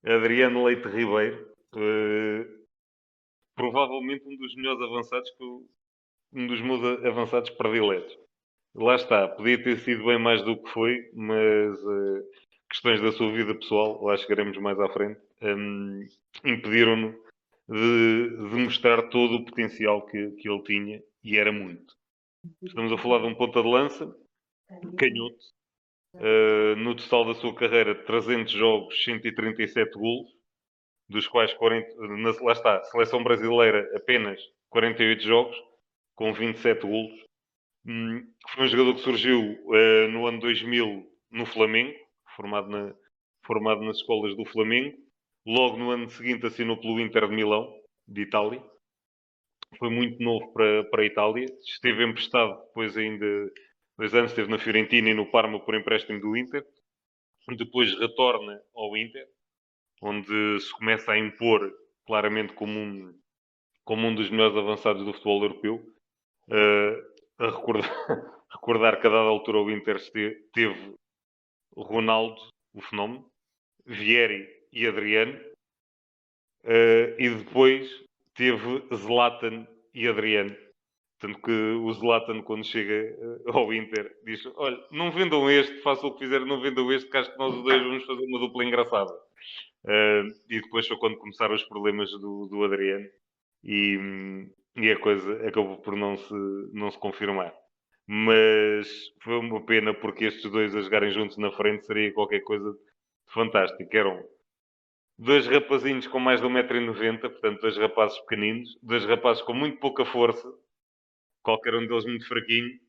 C: Adriano Leite Ribeiro, provavelmente um dos melhores avançados, um dos meus avançados prediletos. Lá está, podia ter sido bem mais do que foi, mas questões da sua vida pessoal, lá chegaremos mais à frente, impediram-no de mostrar todo o potencial que ele tinha, e era muito. Estamos a falar de um ponta de lança, canhoto, no total da sua carreira 300 jogos, 137 golos, dos quais 40, lá está, seleção brasileira apenas 48 jogos, com 27 golos. Foi um jogador que surgiu no ano 2000 no Flamengo, formado nas escolas do Flamengo. Logo no ano seguinte assinou pelo Inter de Milão, de Itália. Foi muito novo para a Itália. Esteve emprestado depois ainda 2 anos, esteve na Fiorentina e no Parma por empréstimo do Inter. Depois retorna ao Inter, onde se começa a impor claramente como um dos melhores avançados do futebol europeu. A recordar que a dada altura o Inter teve Ronaldo, o fenómeno, Vieri e Adriano, e depois teve Zlatan e Adriano. Tanto que o Zlatan, quando chega ao Inter, diz: olha, não vendam este, façam o que fizerem, não vendam este, que acho que nós os dois vamos fazer uma dupla engraçada. E depois foi quando começaram os problemas do Adriano e a coisa acabou por não se confirmar. Mas foi uma pena porque estes dois a jogarem juntos na frente seria qualquer coisa de fantástico. Eram dois rapazinhos com mais de 1,90m, portanto, dois rapazes pequeninos, dois rapazes com muito pouca força, qualquer um deles muito fraquinho,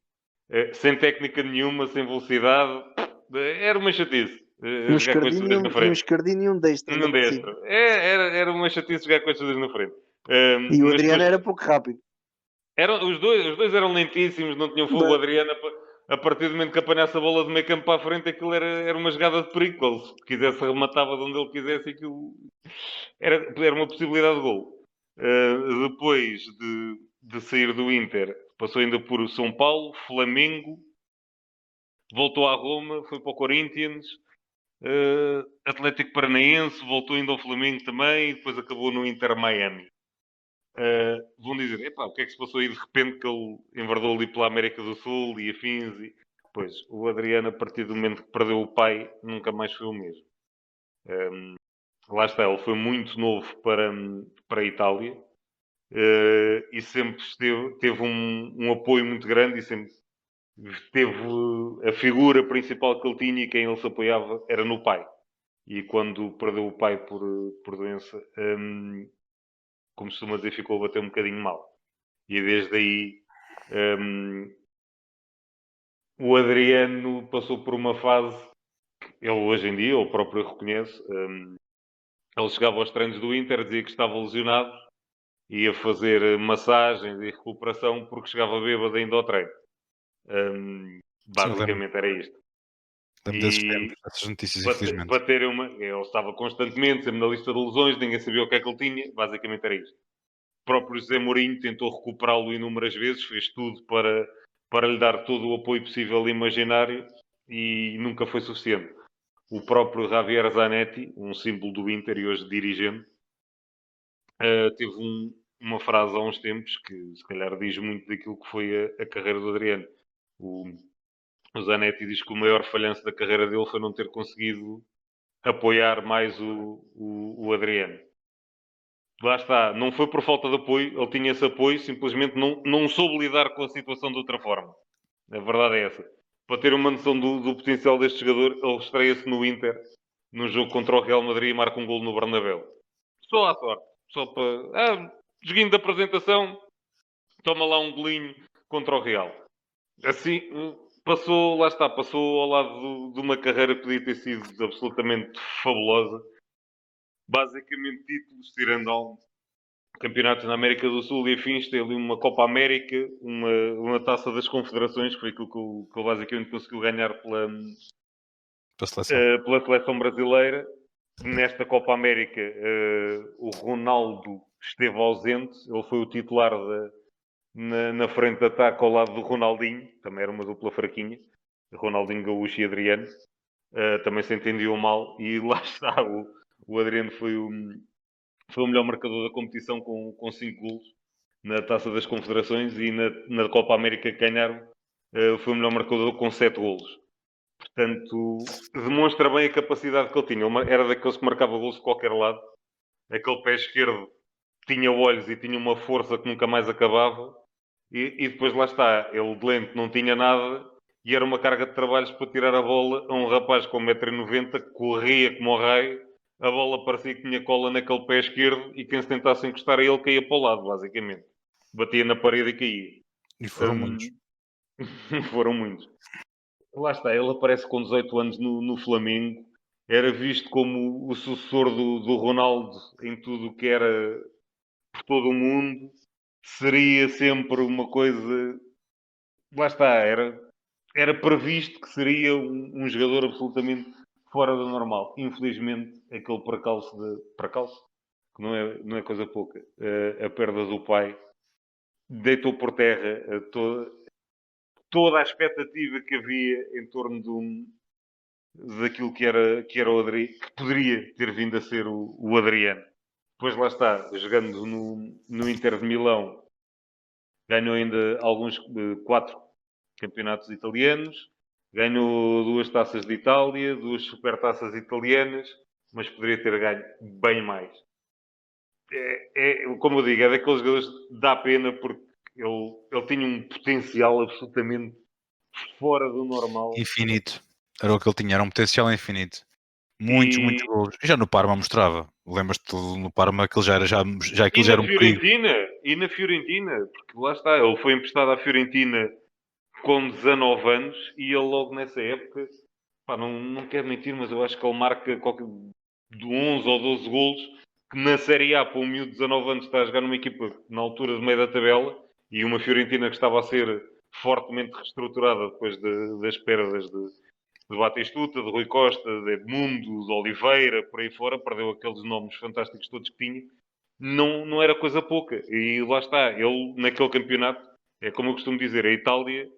C: sem técnica nenhuma, sem velocidade. Era uma chatice
B: Um
C: jogar com estes
B: escardinho
C: dois na
B: e um
C: frente.
B: escardinho e um destro, ainda
C: Nenhum
B: por cima.
C: destro. Era uma chatice jogar com estes dois na frente.
B: E o
C: Mas
B: Adriano
C: depois
B: era pouco rápido.
C: os dois eram lentíssimos, não tinham fogo. O
B: Mas-
C: Adriano, a partir do momento que apanhasse a bola de meio campo para a frente, aquilo era uma jogada de perigo. Ele, se quisesse, rematava de onde ele quisesse. Aquilo era uma possibilidade de gol. Depois de sair do Inter, passou ainda por São Paulo, Flamengo, voltou à Roma, foi para o Corinthians, Atlético Paranaense, voltou ainda ao Flamengo também e depois acabou no Inter Miami. Vão dizer, epá, o que é que se passou aí de repente que ele enverdou ali pela América do Sul e afins? Pois, o Adriano, a partir do momento que perdeu o pai, nunca mais foi o mesmo. Lá está, ele foi muito novo para a Itália e sempre teve um apoio muito grande e sempre teve a figura principal que ele tinha e quem ele se apoiava era no pai. E quando perdeu o pai por doença, como costuma dizer, ficou a bater um bocadinho mal. E desde aí o Adriano passou por uma fase que ele hoje em dia, ele próprio reconhece, ele chegava aos treinos do Inter, dizia que estava lesionado, ia fazer massagens e recuperação porque chegava bêbado ainda ao treino.
A: Sim, eu lembro,
C: Basicamente era isto.
A: lembro desses
C: E
A: tempos, dessas notícias,
C: para
A: infelizmente.
C: ter ele estava constantemente, sempre na lista de lesões, ninguém sabia o que é que ele tinha, basicamente era isto. O próprio José Mourinho tentou recuperá-lo inúmeras vezes, fez tudo para lhe dar todo o apoio possível e imaginário e nunca foi suficiente. O próprio Javier Zanetti, um símbolo do Inter e hoje dirigente, teve uma frase há uns tempos que se calhar diz muito daquilo que foi a carreira do Adriano. O Zanetti diz que o maior falhanço da carreira dele foi não ter conseguido apoiar mais o Adriano. Lá está, não foi por falta de apoio, ele tinha esse apoio, simplesmente não soube lidar com a situação de outra forma. A verdade é essa. Para ter uma noção do potencial deste jogador, ele estreia-se no Inter, num jogo contra o Real Madrid e marca um golo no Bernabéu. Só à sorte. Só para... joguinho de apresentação, toma lá um golinho contra o Real. Assim, passou, lá está, passou ao lado de uma carreira que podia ter sido absolutamente fabulosa. Basicamente títulos, tirando campeonatos na América do Sul e afins, tem ali uma Copa América, uma taça das Confederações, que foi aquilo que ele basicamente conseguiu ganhar
A: Para a seleção.
C: pela seleção brasileira. Nesta Copa América, o Ronaldo esteve ausente, ele foi o titular na frente de ataque ao lado do Ronaldinho, também era uma dupla fraquinha, Ronaldinho Gaúcho e Adriano, também se entendiam mal, e lá está, o Adriano foi o melhor marcador da competição com 5 golos na Taça das Confederações e na Copa América que ganharam foi o melhor marcador com 7 golos. Portanto, demonstra bem a capacidade que ele tinha. Ele era daqueles que marcava golos de qualquer lado. Aquele pé esquerdo tinha olhos e tinha uma força que nunca mais acabava. E depois lá está, ele de lento não tinha nada e era uma carga de trabalhos para tirar a bola a um rapaz com 1,90m que corria como o raio. A bola parecia que tinha cola naquele pé esquerdo e quem se tentasse encostar a ele caía para o lado, basicamente. Batia na parede e caía.
A: E foram muitos.
C: Foram muitos. Lá está, ele aparece com 18 anos no Flamengo. Era visto como o sucessor do Ronaldo em tudo o que era por todo o mundo. Seria sempre uma coisa... Lá está, era previsto que seria um jogador absolutamente fora do normal. Infelizmente, aquele percalço, que não é coisa pouca, a perda do pai, deitou por terra toda a expectativa que havia em torno daquilo que era o Adriano, que poderia ter vindo a ser o Adriano. Depois lá está, jogando no Inter de Milão, ganhou ainda alguns 4 campeonatos italianos, ganhou 2 taças de Itália, 2 supertaças italianas, mas poderia ter ganho bem mais. Como eu digo, é daqueles jogadores que dá pena porque ele tinha um potencial absolutamente fora do normal.
A: Infinito. Era o que ele tinha, era um potencial infinito. Muitos
C: E,
A: golos. Já no Parma mostrava. Lembras-te no Parma que ele já era, já aquilo
C: e
A: já
C: na
A: era um perigo.
C: Fiorentina, porque lá está, ele foi emprestado à Fiorentina com 19 anos e ele logo nessa época, pá, não quero mentir, mas eu acho que ele marca de 11 ou 12 golos, que na Série A, para um miúdo de 19 anos, está a jogar numa equipa na altura do meio da tabela, e uma Fiorentina que estava a ser fortemente reestruturada depois das perdas de Batistuta, de Rui Costa, de Edmundo, de Oliveira, por aí fora, perdeu aqueles nomes fantásticos todos que tinha. Não era coisa pouca. E lá está, ele naquele campeonato, é como eu costumo dizer, a Itália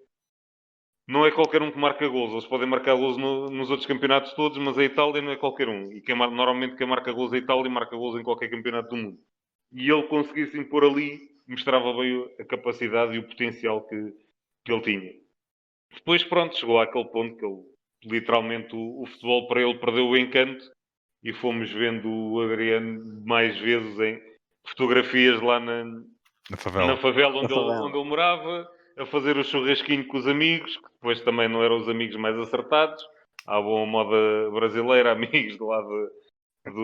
C: não é qualquer um que marca gols. Eles podem marcar gols nos outros campeonatos todos, mas a Itália não é qualquer um. E normalmente quem marca gols é a Itália e marca gols em qualquer campeonato do mundo. E ele conseguia se impor ali, mostrava bem a capacidade e o potencial que ele tinha. Depois, pronto, chegou àquele ponto que ele, literalmente, o futebol para ele perdeu o encanto e fomos vendo o Adriano mais vezes em fotografias lá
A: Na
C: na
A: favela.
C: favela
B: Na favela.
C: onde ele morava, a fazer o churrasquinho com os amigos, que depois também não eram os amigos mais acertados, à boa moda brasileira, amigos de lá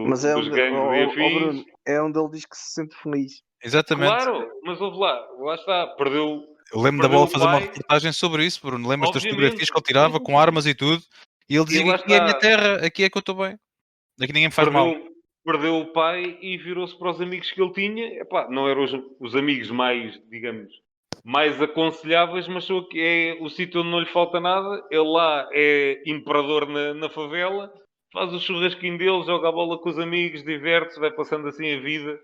B: Mas é
C: dos
B: onde,
C: gangues e afins.
B: Bruno, é onde ele diz que se sente feliz.
A: Exatamente.
C: Claro, mas houve lá está,
A: Eu lembro da
C: perdeu
A: bola
C: o
A: fazer uma
C: pai,
A: reportagem sobre isso, Bruno. Lembras das
C: obviamente,
A: fotografias que ele
C: sim,
A: tirava
C: sim,
A: com
C: sim.
A: armas e tudo? E ele
C: E
A: dizia que
C: lá
A: aqui é a minha
C: está,
A: terra, aqui é que eu estou bem. Aqui ninguém me faz mal.
C: perdeu o pai e virou-se para os amigos que ele tinha. Epá, não eram os amigos mais, digamos, mais aconselháveis, mas só que é o sítio onde não lhe falta nada. Ele lá é imperador na favela, faz o churrasquinho dele, joga a bola com os amigos, diverte-se, vai passando assim a vida.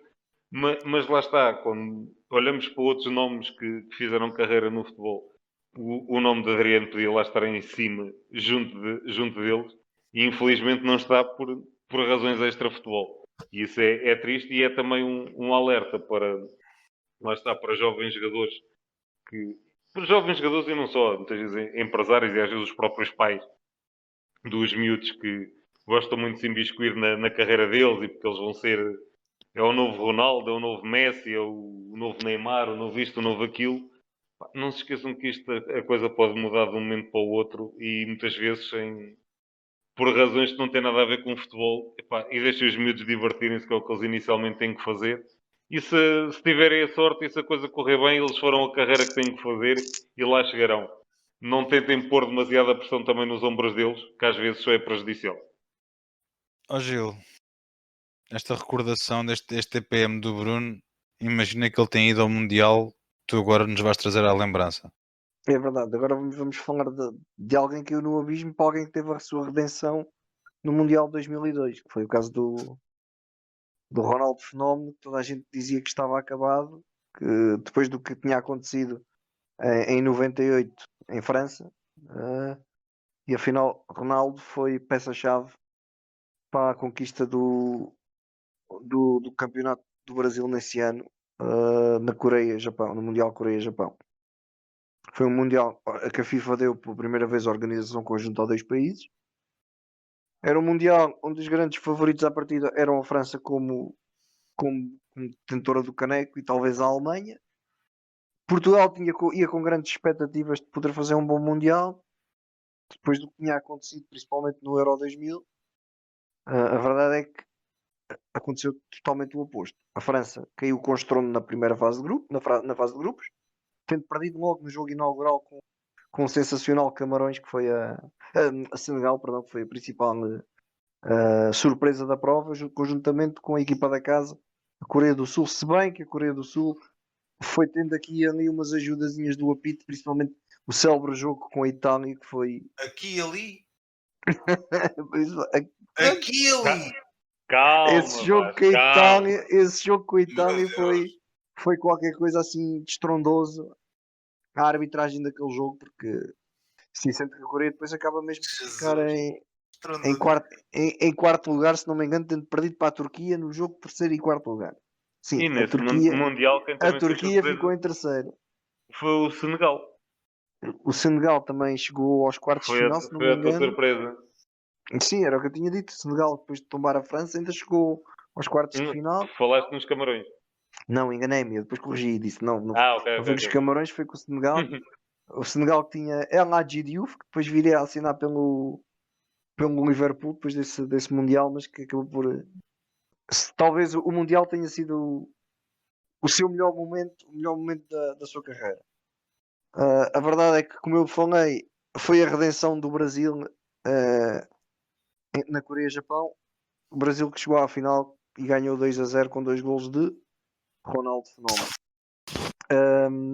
C: Mas lá está, quando olhamos para outros nomes que fizeram carreira no futebol, o nome de Adriano podia lá estar em cima, junto deles, e infelizmente não está por razões extra-futebol. E isso é triste e é também um alerta para, lá está, para jovens jogadores que, para jovens jogadores e não só, muitas vezes empresários e às vezes os próprios pais dos miúdos que gostam muito de se imbiscuir na carreira deles e porque eles vão ser é o novo Ronaldo, é o novo Messi, é o novo Neymar, o novo isto, o novo aquilo. Pá, não se esqueçam que isto, a coisa pode mudar de um momento para o outro e muitas vezes por razões que não têm nada a ver com o futebol. E deixem os miúdos divertirem-se, que é o que eles inicialmente têm que fazer. E se tiverem a sorte e se a coisa correr bem, eles farão a carreira que têm que fazer e lá chegarão. Não tentem pôr demasiada pressão também nos ombros deles, que às vezes só é prejudicial.
A: Ó Gil, esta recordação deste TPM do Bruno, imagina que ele tem ido ao Mundial, tu agora nos vais trazer à lembrança.
B: É verdade. Agora vamos falar de alguém que caiu no abismo para alguém que teve a sua redenção no Mundial de 2002, que foi o caso do Ronaldo Fenómeno, que toda a gente dizia que estava acabado, que depois do que tinha acontecido em 98 em França, e afinal Ronaldo foi peça-chave para a conquista do campeonato do Brasil nesse ano, na Coreia-Japão, no Mundial Coreia-Japão. Foi um Mundial que a FIFA deu pela primeira vez a organização conjunta a dois países. Era um Mundial onde os grandes favoritos à partida eram a França como detentora do caneco e talvez a Alemanha. Portugal ia com grandes expectativas de poder fazer um bom Mundial, depois do que tinha acontecido, principalmente no Euro 2000. A verdade é que aconteceu totalmente o oposto. A França caiu com estrondo na primeira fase de grupo, na fase de grupos, tendo perdido logo no jogo inaugural com o sensacional Camarões, que foi a Senegal, perdão, que foi a principal surpresa da prova, conjuntamente com a equipa da casa, a Coreia do Sul. Se bem que a Coreia do Sul foi tendo aqui e ali umas ajudazinhas do apito, principalmente o célebre jogo com a Itália, que foi.
A: Aqui e ali.
B: a-
A: Aqui e ali.
C: Calma, Vasco, calma.
B: Esse jogo com a Itália foi qualquer coisa assim de estrondoso. A arbitragem daquele jogo, porque sim, sendo que a Coreia depois acaba mesmo por ficar em quarto lugar, se não me engano, tendo perdido para a Turquia no jogo de terceiro e quarto lugar. Sim,
C: E nesse Mundial, quem
B: a
C: também fez
B: Turquia
C: surpresa
B: ficou em terceiro.
C: Foi o Senegal.
B: O Senegal também chegou aos quartos de
C: Foi
B: final, se não me
C: a tua
B: engano.
C: surpresa.
B: Sim, era o que eu tinha dito. O Senegal, depois de tombar a França, ainda chegou aos quartos de final.
C: Falaste nos Camarões.
B: Não, enganei-me. Eu depois corrigi e disse: não, não,
C: Ah, ok,
B: não
C: ok.
B: foi com os
C: ok.
B: Camarões, foi com o Senegal. O Senegal que tinha El Hadji Diouf, que depois viria a assinar pelo Liverpool, depois desse Mundial, mas que acabou por. Talvez o Mundial tenha sido o seu melhor momento, o melhor momento da sua carreira. A verdade é que, como eu falei, foi a redenção do Brasil na Coreia-Japão. O Brasil que chegou à final e ganhou 2-0 com 2 golos de Ronaldo Fenómeno.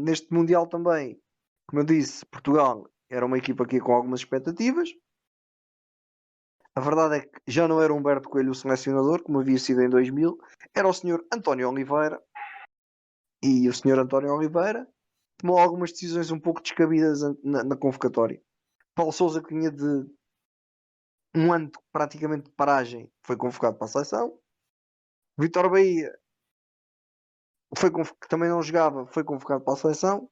B: Neste Mundial também, como eu disse, Portugal era uma equipa aqui com algumas expectativas. A verdade é que já não era Humberto Coelho o selecionador, como havia sido em 2000, era o senhor António Oliveira. E o senhor António Oliveira tomou algumas decisões um pouco descabidas na convocatória. Paulo Sousa, que vinha de um ano praticamente de paragem, foi convocado para a seleção. Vítor Bahia, que também não jogava, foi convocado para a seleção.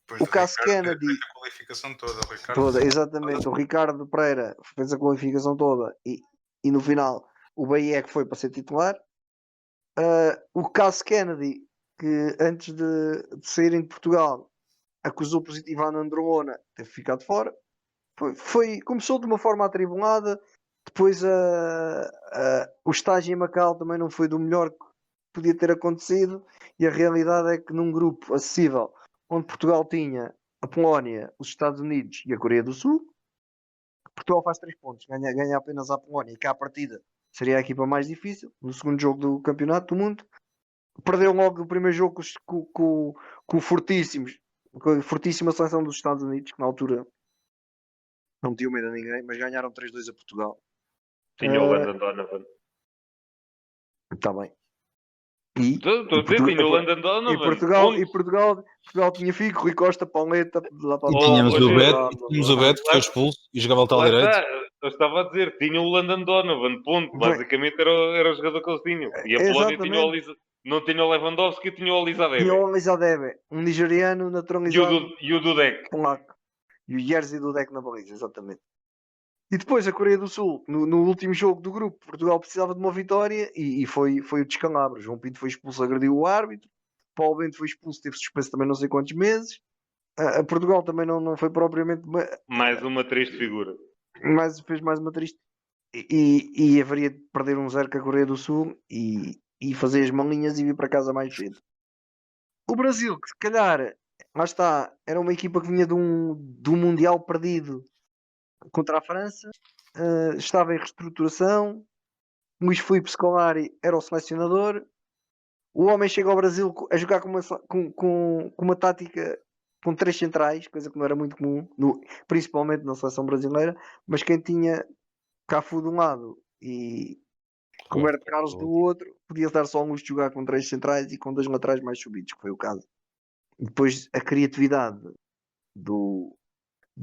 D: Depois
B: O
D: do
B: caso
D: Ricardo ter
B: Kennedy,
D: feito a qualificação toda. O Ricardo
B: toda, exatamente, o Ricardo Pereira fez a qualificação toda e no final o Bahia é que foi para ser titular. O caso Kennedy, que antes de saírem de Portugal acusou positivo a Andromona, teve ficado fora. Começou de uma forma atribulada, depois o estágio em Macau também não foi do melhor que podia ter acontecido, e a realidade é que num grupo acessível, onde Portugal tinha a Polónia, os Estados Unidos e a Coreia do Sul, Portugal faz 3 pontos, ganha apenas a Polónia, e cá a partida seria a equipa mais difícil, no segundo jogo do Campeonato do Mundo. Perdeu logo o primeiro jogo com a fortíssima seleção dos Estados Unidos, que na altura não tinha medo a ninguém, mas ganharam 3-2 a Portugal.
C: Tinha o Landon Donovan.
B: Está bem. E
C: Estou a dizer, tinha o Landon Donovan.
B: Portugal tinha Figo, Rui Costa, Pauleta, lá para
A: E
C: Oh,
A: tínhamos
C: oh,
A: o
C: Gil,
A: Beto, que foi expulso e jogava lateral
C: Lá
A: direito.
C: está, eu estava a dizer, tinha o Landon Donovan, ponto.
B: Bem,
C: Basicamente era o jogador que eles tinham. E a Polónia tinha não tinha o Lewandowski, tinha o
B: Tinha
C: Olizadebe.
B: o Elizadebe, um nigeriano naturalizado
C: E o Dudek.
B: polaco. E o Jerzy Dudek na baliza, exatamente. E depois a Coreia do Sul, no último jogo do grupo, Portugal precisava de uma vitória e foi o descalabro. João Pinto foi expulso, agrediu o árbitro. Paulo Bento foi expulso, teve suspenso também não sei quantos meses. A Portugal também não foi propriamente.
C: Mais uma triste figura.
B: Mas fez mais uma triste. E haveria de perder 1-0 com a Coreia do Sul e fazer as malinhas e vir para casa mais cedo. O Brasil, que se calhar, lá está, era uma equipa que vinha de um Mundial perdido contra a França, estava em reestruturação. Luís Filipe Scolari era o selecionador. O homem chega ao Brasil a jogar com uma tática com 3 centrais, coisa que não era muito comum, principalmente na seleção brasileira. Mas quem tinha Cafu de um lado e Roberto Carlos do outro, podia dar só um luxo de jogar com 3 centrais e com 2 laterais mais subidos, que foi o caso. E depois a criatividade do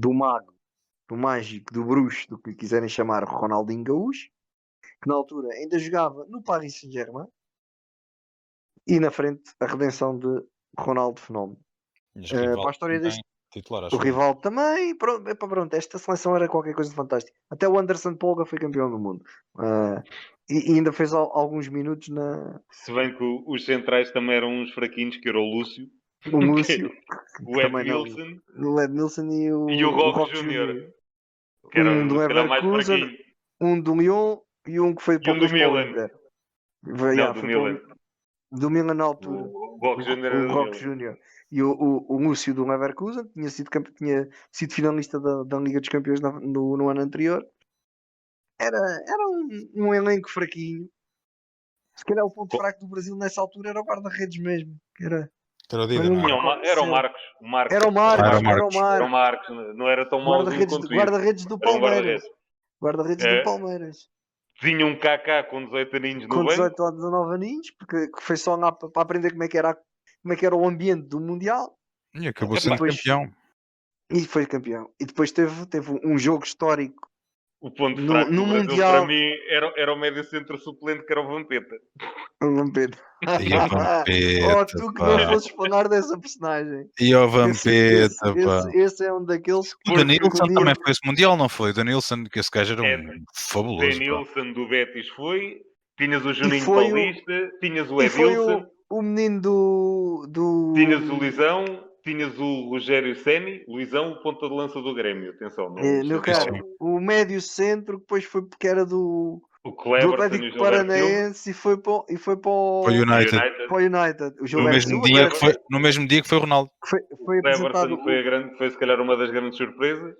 B: mago, do mágico, do bruxo, do que lhe quiserem chamar, Ronaldinho Gaúcho, que na altura ainda jogava no Paris Saint-Germain, e na frente a redenção de Ronaldo Fenómeno. Para a história deste,
A: titular,
B: o Rivaldo também, pronto, esta seleção era qualquer coisa de fantástico. Até o Anderson Polga foi campeão do mundo. E ainda fez alguns minutos na.
C: Se bem que os centrais também eram uns fraquinhos, que era o Lúcio,
B: O Lúcio,
C: o Edmilson
B: o Edmilson e
C: o
B: o
C: Roque
B: Roque
C: Júnior.
B: Júnior.
C: Que era,
B: Um do
C: se calhar, mais
B: Leverkusen,
C: fraquinho.
B: um do Lyon e um que foi
C: E um do Milan. Não, do
B: foi
C: Milan.
B: do Milan na altura.
C: O Roque Júnior era
B: O
C: do
B: Roque
C: Milan.
B: Júnior. E o Lúcio do Leverkusen tinha sido finalista da Liga dos Campeões no ano anterior. Era um elenco fraquinho. Se calhar o ponto fraco do Brasil nessa altura era o guarda-redes mesmo. Era
A: o Dida, não é?
C: Era o Marcos.
B: Era o
C: Marcos. Não era tão mauzinho quanto isso.
B: Guarda-redes do
C: Era um
B: Palmeiras.
C: guarda-redes.
B: Guarda-redes do Palmeiras.
C: Tinha um KK com 18 aninhos no
B: Com
C: banco.
B: 18 ou 19 aninhos, porque foi só lá para aprender como é que era o ambiente do Mundial.
A: E acabou sendo campeão.
B: E foi campeão. E depois teve um jogo histórico
C: O ponto
B: No-
C: fraco
B: no
C: do Brasil,
B: Mundial-
C: para mim, era o médio centro suplente, que era o Vampeta.
B: O Vampeta.
A: E o
B: Oh,
A: Vampeta,
B: tu que não
A: pá.
B: fosses falar dessa personagem.
A: E o
B: Esse,
A: Vampeta, pá.
B: esse é um daqueles
A: O
B: que um
A: Danilson
B: dia-
A: também foi esse Mundial, não foi? O Danilson, que esse gajo era
C: É,
A: fabuloso, pá.
C: Denilson do Betis foi, tinhas o Juninho
B: foi o-
C: Paulista, tinhas o
B: E foi
C: Edilson,
B: o menino do.
C: tinhas o Luizão, tinhas o Rogério Ceni, Luizão, o ponta de lança do Grêmio, atenção, não
B: Meu
C: esqueçam.
B: caro, o médio centro, que depois foi porque era do
C: Cleberson e o
B: Atlético
C: Gilberto Silva,
B: Paranaense e foi para o
A: Foi o United.
B: para o United. O
A: No
B: Gilberto
A: mesmo,
B: Silva
A: dia
B: era-
A: que foi, no mesmo dia que foi o Ronaldo.
B: foi apresentado.
C: Cleberson foi se calhar uma das grandes surpresas.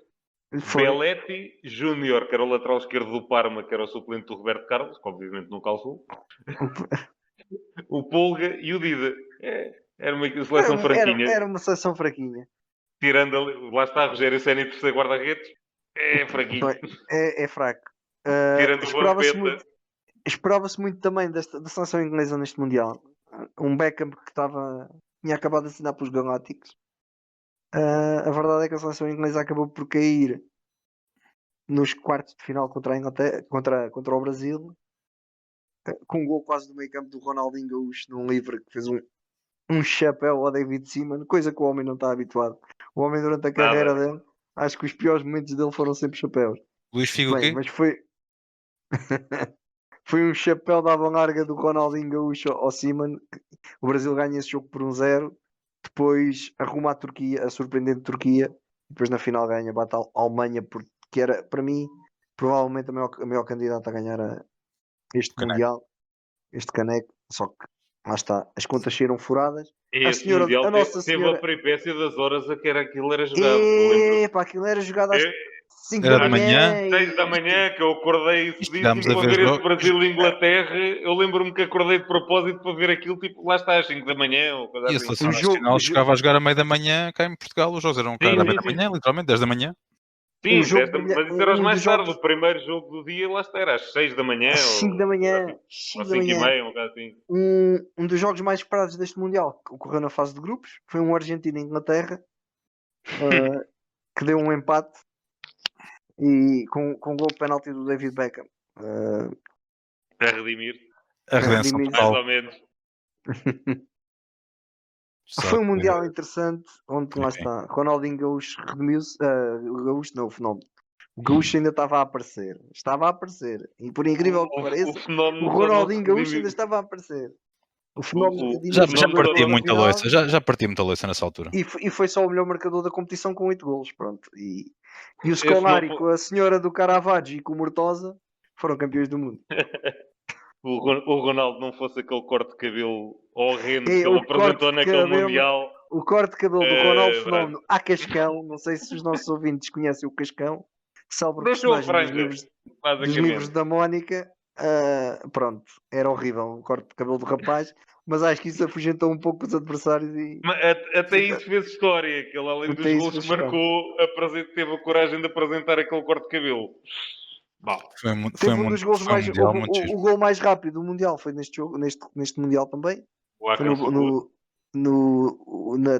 B: Foi.
C: Belletti Júnior, que era o lateral esquerdo do Parma, que era o suplente do Roberto Carlos, que obviamente não calçou. O Polga e o Dida. Era uma seleção fraquinha.
B: Era uma seleção fraquinha.
C: Tirando ali, lá está Rogério Ceni, terceiro guarda-redes. É fraquinho.
B: É fraco.
C: Tirando o
B: Esperava-se
C: Vampeta.
B: muito, esperava-se muito também da seleção inglesa neste Mundial. Um Beckham que tinha acabado de assinar pelos Galácticos. A verdade é que a seleção inglesa acabou por cair nos quartos de final contra a Inglaterra, contra o Brasil, com um gol quase do meio campo do Ronaldinho Gaúcho num livre que fez um chapéu ao David Seaman, coisa que o homem não está habituado. O homem durante a carreira dele, acho que os piores momentos dele foram sempre chapéus.
A: Luís Figo o
B: Bem,
A: quê?
B: mas foi foi um chapéu da aba larga do Ronaldinho Gaúcho ao Seaman. O Brasil ganha esse jogo por 1-0, depois arruma a Turquia, a surpreendente Turquia, depois na final ganha, bate a Alemanha, que era para mim provavelmente a maior candidata a ganhar este
A: Caneco.
B: Mundial, este caneco, só que lá está, as contas saíram furadas.
C: Este Mundial
B: a Nossa
C: teve
B: Senhora,
C: a peripécia das horas a que aquilo era jogado. Eu lembro.
B: epá, aquilo era jogado às
C: É,
B: 5
A: Era
B: da
A: de manhã?
B: manhã.
C: 6 da manhã, que eu acordei
A: Chegámos
C: cedíssimo
A: a
C: para
A: ver
C: ver esse
A: jogos.
C: Brasil e Inglaterra. Eu lembro-me que acordei de propósito para ver aquilo, tipo, lá está às 5 da manhã ou coisa
A: E a
C: assim.
A: seleção
B: O jogo-
A: nacional
B: o jogo-
A: chegava a jogar à meia da manhã cá em Portugal. Os jogos eram cá
C: Sim,
A: à meia
C: sim,
A: da manhã, literalmente, 10 da manhã.
C: Sim,
B: um jogo
C: mas isso era os
B: um
C: mais
B: dos
C: tarde.
B: jogos-
C: O primeiro jogo do dia, lá está, era às 6 da manhã.
B: Às 5 da manhã, 5
C: Ou
B: da
C: 5 e
B: manhã.
C: meia, ou coisa assim.
B: Um dos jogos mais esperados deste Mundial, que ocorreu na fase de grupos, foi um Argentina e Inglaterra, que deu um empate e com um gol de penalti do David Beckham.
C: A redimir,
A: A redenção
B: redimir.
C: mais
A: total.
C: ou menos.
A: Só
B: Foi um
A: que-
B: Mundial interessante, onde lá
A: Sim.
B: está, Ronaldinho Gaúcho redimiu-se, o Gaúcho não, o fenómeno. O Gaúcho ainda estava a aparecer, e por incrível que pareça,
C: fenómeno
B: o
C: só não
B: Ronaldinho
C: se
B: Gaúcho
C: redimiu.
B: ainda estava a aparecer. O fenómeno
C: O-
A: Já,
B: redimiu-se
A: já
C: Não,
B: na
A: partia
C: não,
A: muita
B: final.
A: louça. Já partia muita louça nessa altura.
B: E foi só o melhor marcador da competição com 8 golos, pronto. E o
C: Esse
B: Scolari
C: não foi-
B: com a senhora do Caravaggio e com o Mortosa foram campeões do mundo.
C: O Ronaldo não fosse aquele corte de cabelo horrendo
B: É,
C: que ele
B: o
C: apresentou
B: corte de
C: naquele
B: cabelo.
C: Mundial.
B: O corte de cabelo do
C: É,
B: Ronaldo
C: verdade.
B: Fenómeno a Cascão, não sei se os nossos ouvintes conhecem o Cascão, salvo
C: Deixou a
B: personagem
C: franja,
B: dos livros
C: basicamente.
B: da Mónica. Pronto, era horrível o corte de cabelo do rapaz, mas acho que isso afugentou um pouco os adversários e
C: Mas até isso fez história, que ele, além dos
B: Até isso
C: gols
B: fez
C: que marcou, teve a coragem de apresentar aquele corte de cabelo. Bom,
A: Foi um
B: teve um dos gols
A: foi um
B: mais.
A: Mundial muito
B: O
A: giro.
B: gol mais rápido do Mundial foi neste jogo, neste Mundial também.
C: o
B: Foi
C: Hakan Şükür.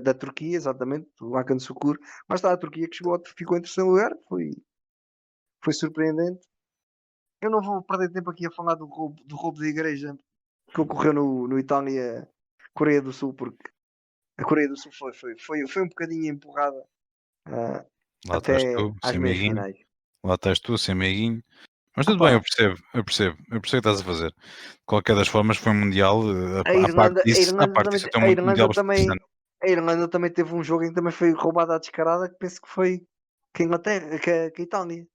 B: da Turquia, exatamente, o Hakan Şükür. Mas está a Turquia que ficou em terceiro lugar, foi surpreendente. Eu não vou perder tempo aqui a falar do roubo da igreja que ocorreu no Itália, Coreia do Sul, porque a Coreia do Sul foi um bocadinho empurrada
A: Lá
B: até
A: estás tu,
B: às
A: sem
B: meias
A: meiguinho.
B: finais.
A: Lá estás tu, sem meiguinho. Mas tudo
B: Opa.
A: bem, eu percebo o que estás a fazer. De qualquer das formas, foi um Mundial.
B: A Irlanda,
A: À parte disso, até um Mundial bastante interessante.
B: a Irlanda também teve um jogo em que também foi roubada à descarada, que penso que foi que a Inglaterra, que a Itália,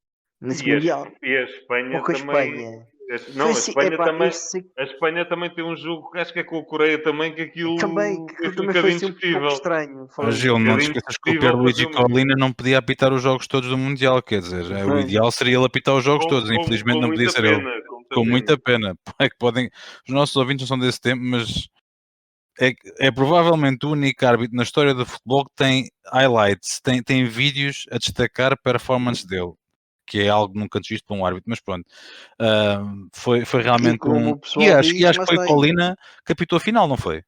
B: nesse Mundial.
C: E a Espanha
B: Ou com a
C: também.
B: Espanha.
C: Não,
B: Foi
C: a
B: assim,
C: Espanha
B: epá,
C: também.
B: eu sei
C: A Espanha também tem um jogo, acho que é com a Coreia também, que aquilo
B: também, que
C: foi um
B: também foi
C: bocadinho
B: assim um pouco
C: discutível.
B: estranho.
A: Mas Gil, não te esqueças que o Pierluigi Collina não podia apitar os jogos todos do Mundial, quer dizer, o
B: Pois.
A: ideal seria ele apitar os jogos todos, infelizmente não podia ser ele. Com muita pena. É que podem, os nossos ouvintes não são desse tempo, mas é provavelmente o único árbitro na história do futebol que tem highlights, tem vídeos a destacar a performance dele, que é algo nunca antes visto para um árbitro, mas pronto. Foi realmente
B: como
A: um.
B: o pessoal
A: E acho
B: diz,
A: que
B: mas
A: foi
B: tem.
A: Collina que apitou a final, não foi?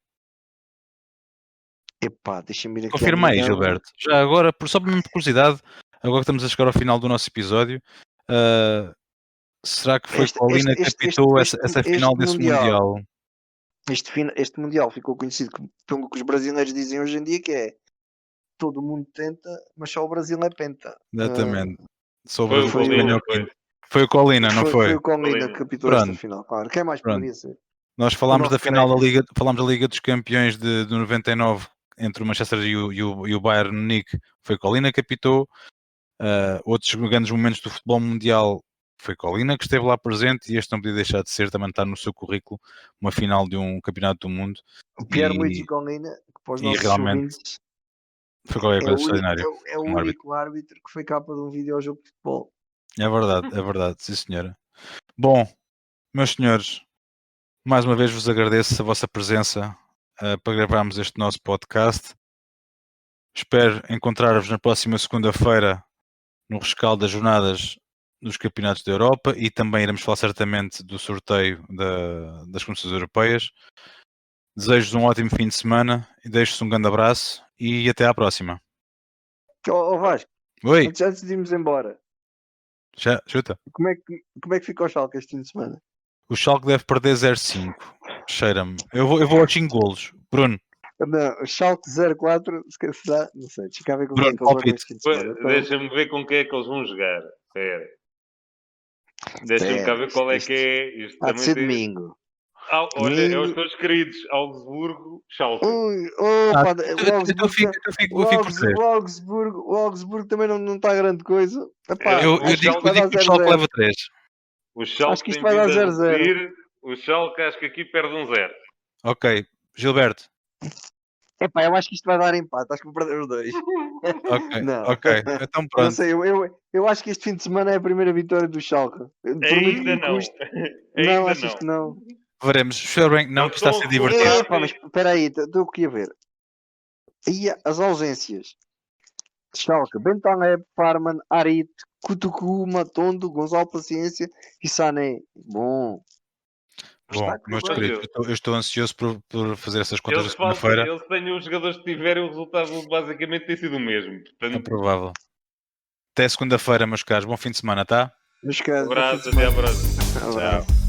B: Epá, deixa-me ir aqui.
A: Confirma aí, Gilberto. Já agora, só por curiosidade, agora que estamos a chegar ao final do nosso episódio, Será que foi
B: Este-
A: Colina que
B: este-
A: apitou
B: este-
A: essa
B: este
A: final desse
B: Mundial.
A: Mundial?
B: Este Mundial ficou conhecido pelo que os brasileiros dizem hoje em dia, que é todo mundo tenta, mas só o Brasil é penta.
A: Exatamente. Só o
C: Foi o
A: Brasil que
B: Colina,
A: ganhou
C: foi.
A: quinto. Foi o Colina, não
B: Foi
A: foi?
B: o Colina
C: Colina.
B: que apitou esta
A: Pronto.
B: final, claro. Quem mais
A: Pronto.
B: poderia ser?
A: Nós falámos da
B: nosso
A: final da
B: craque.
A: Liga, falámos da Liga dos Campeões de 99 entre o Manchester e o Bayern Munique. Foi Colina que apitou. Outros grandes momentos do futebol mundial foi Colina que esteve lá presente, e este não podia deixar de ser, também está no seu currículo, uma final de um campeonato do mundo.
B: O Pierluigi Colina, que para os
A: e
B: nossos
A: realmente
B: ouvintes
A: foi qualquer
B: é
A: coisa
B: o, único,
A: extraordinária.
B: é o
A: como árbitro.
B: único árbitro que foi capa de um videojogo de futebol.
A: É verdade, sim senhora. Bom, meus senhores, mais uma vez vos agradeço a vossa presença para gravarmos este nosso podcast. Espero encontrar-vos na próxima segunda-feira no rescaldo das jornadas dos campeonatos da Europa, e também iremos falar certamente do sorteio das competições europeias. Desejo-vos um ótimo fim de semana e deixo-vos um grande abraço e até à próxima.
B: Vasco,
A: Oi,
B: antes de irmos embora,
A: chuta.
B: como é que fica o Schalke este fim de semana?
A: O Schalke deve perder 0-5. Cheira-me. Eu vou aos 5 golos. Bruno,
B: Não, o Schalke 04, se calhar será, não sei, deixa cá ver com quem é
A: Bruno,
B: que eles jogam
A: palpite.
B: este fim de semana. Então,
C: Deixa-me ver com quem é que eles vão jogar. Espera. Deixa-me cá ver qual é que é. Isto
B: há de
C: também
B: ser
C: tem-
B: domingo.
C: Olha, é
B: Domingo.
C: os teus queridos Augsburgo, Schalke.
B: Ui, opa,
A: eu fico por 3.
B: o Augsburgo também não está grande coisa. Epá,
C: Eu
B: acho que
A: digo
B: isto vai dar
A: que o Schalke
B: 0-0.
A: leva 3.
C: O Schalke
B: Acho que isto
C: tem
B: vai dar
C: vindo a
B: 0-0.
C: repetir. O Schalke acho que aqui perde um 0.
A: Ok, Gilberto.
B: Epá, eu acho que isto vai dar empate. Acho que vou perder os dois.
A: Ok,
B: Não.
A: ok. Então
B: Não
A: pronto.
B: sei, eu acho que este fim de semana é a primeira vitória do Schalke. Por muito que
C: Ainda
B: me
C: não.
B: custe.
C: Ainda
B: Não, achas que não?
A: Veremos. Espero bem que não,
C: Não
A: que está a ser
C: estou a
A: divertido.
C: recuperar.
B: Epá, mas espera aí, estou aqui a ver. Aí as ausências. Schalke, Bentaleb, Farman, Arit, Kutucu, Matondo, Gonçalo Paciência e Sané. Bom.
A: Bom,
B: Está a correr
A: meus
B: bem.
A: queridos, eu estou ansioso por fazer essas contas da
C: Eles
A: segunda-feira.
C: eles têm os jogadores que tiverem, o resultado basicamente tem sido o mesmo.
A: É
C: Portanto,
A: provável. Até segunda-feira, meus caros. Bom fim de semana, tá?
B: Mas, cara,
C: abraço, até à próxima.
B: abraço.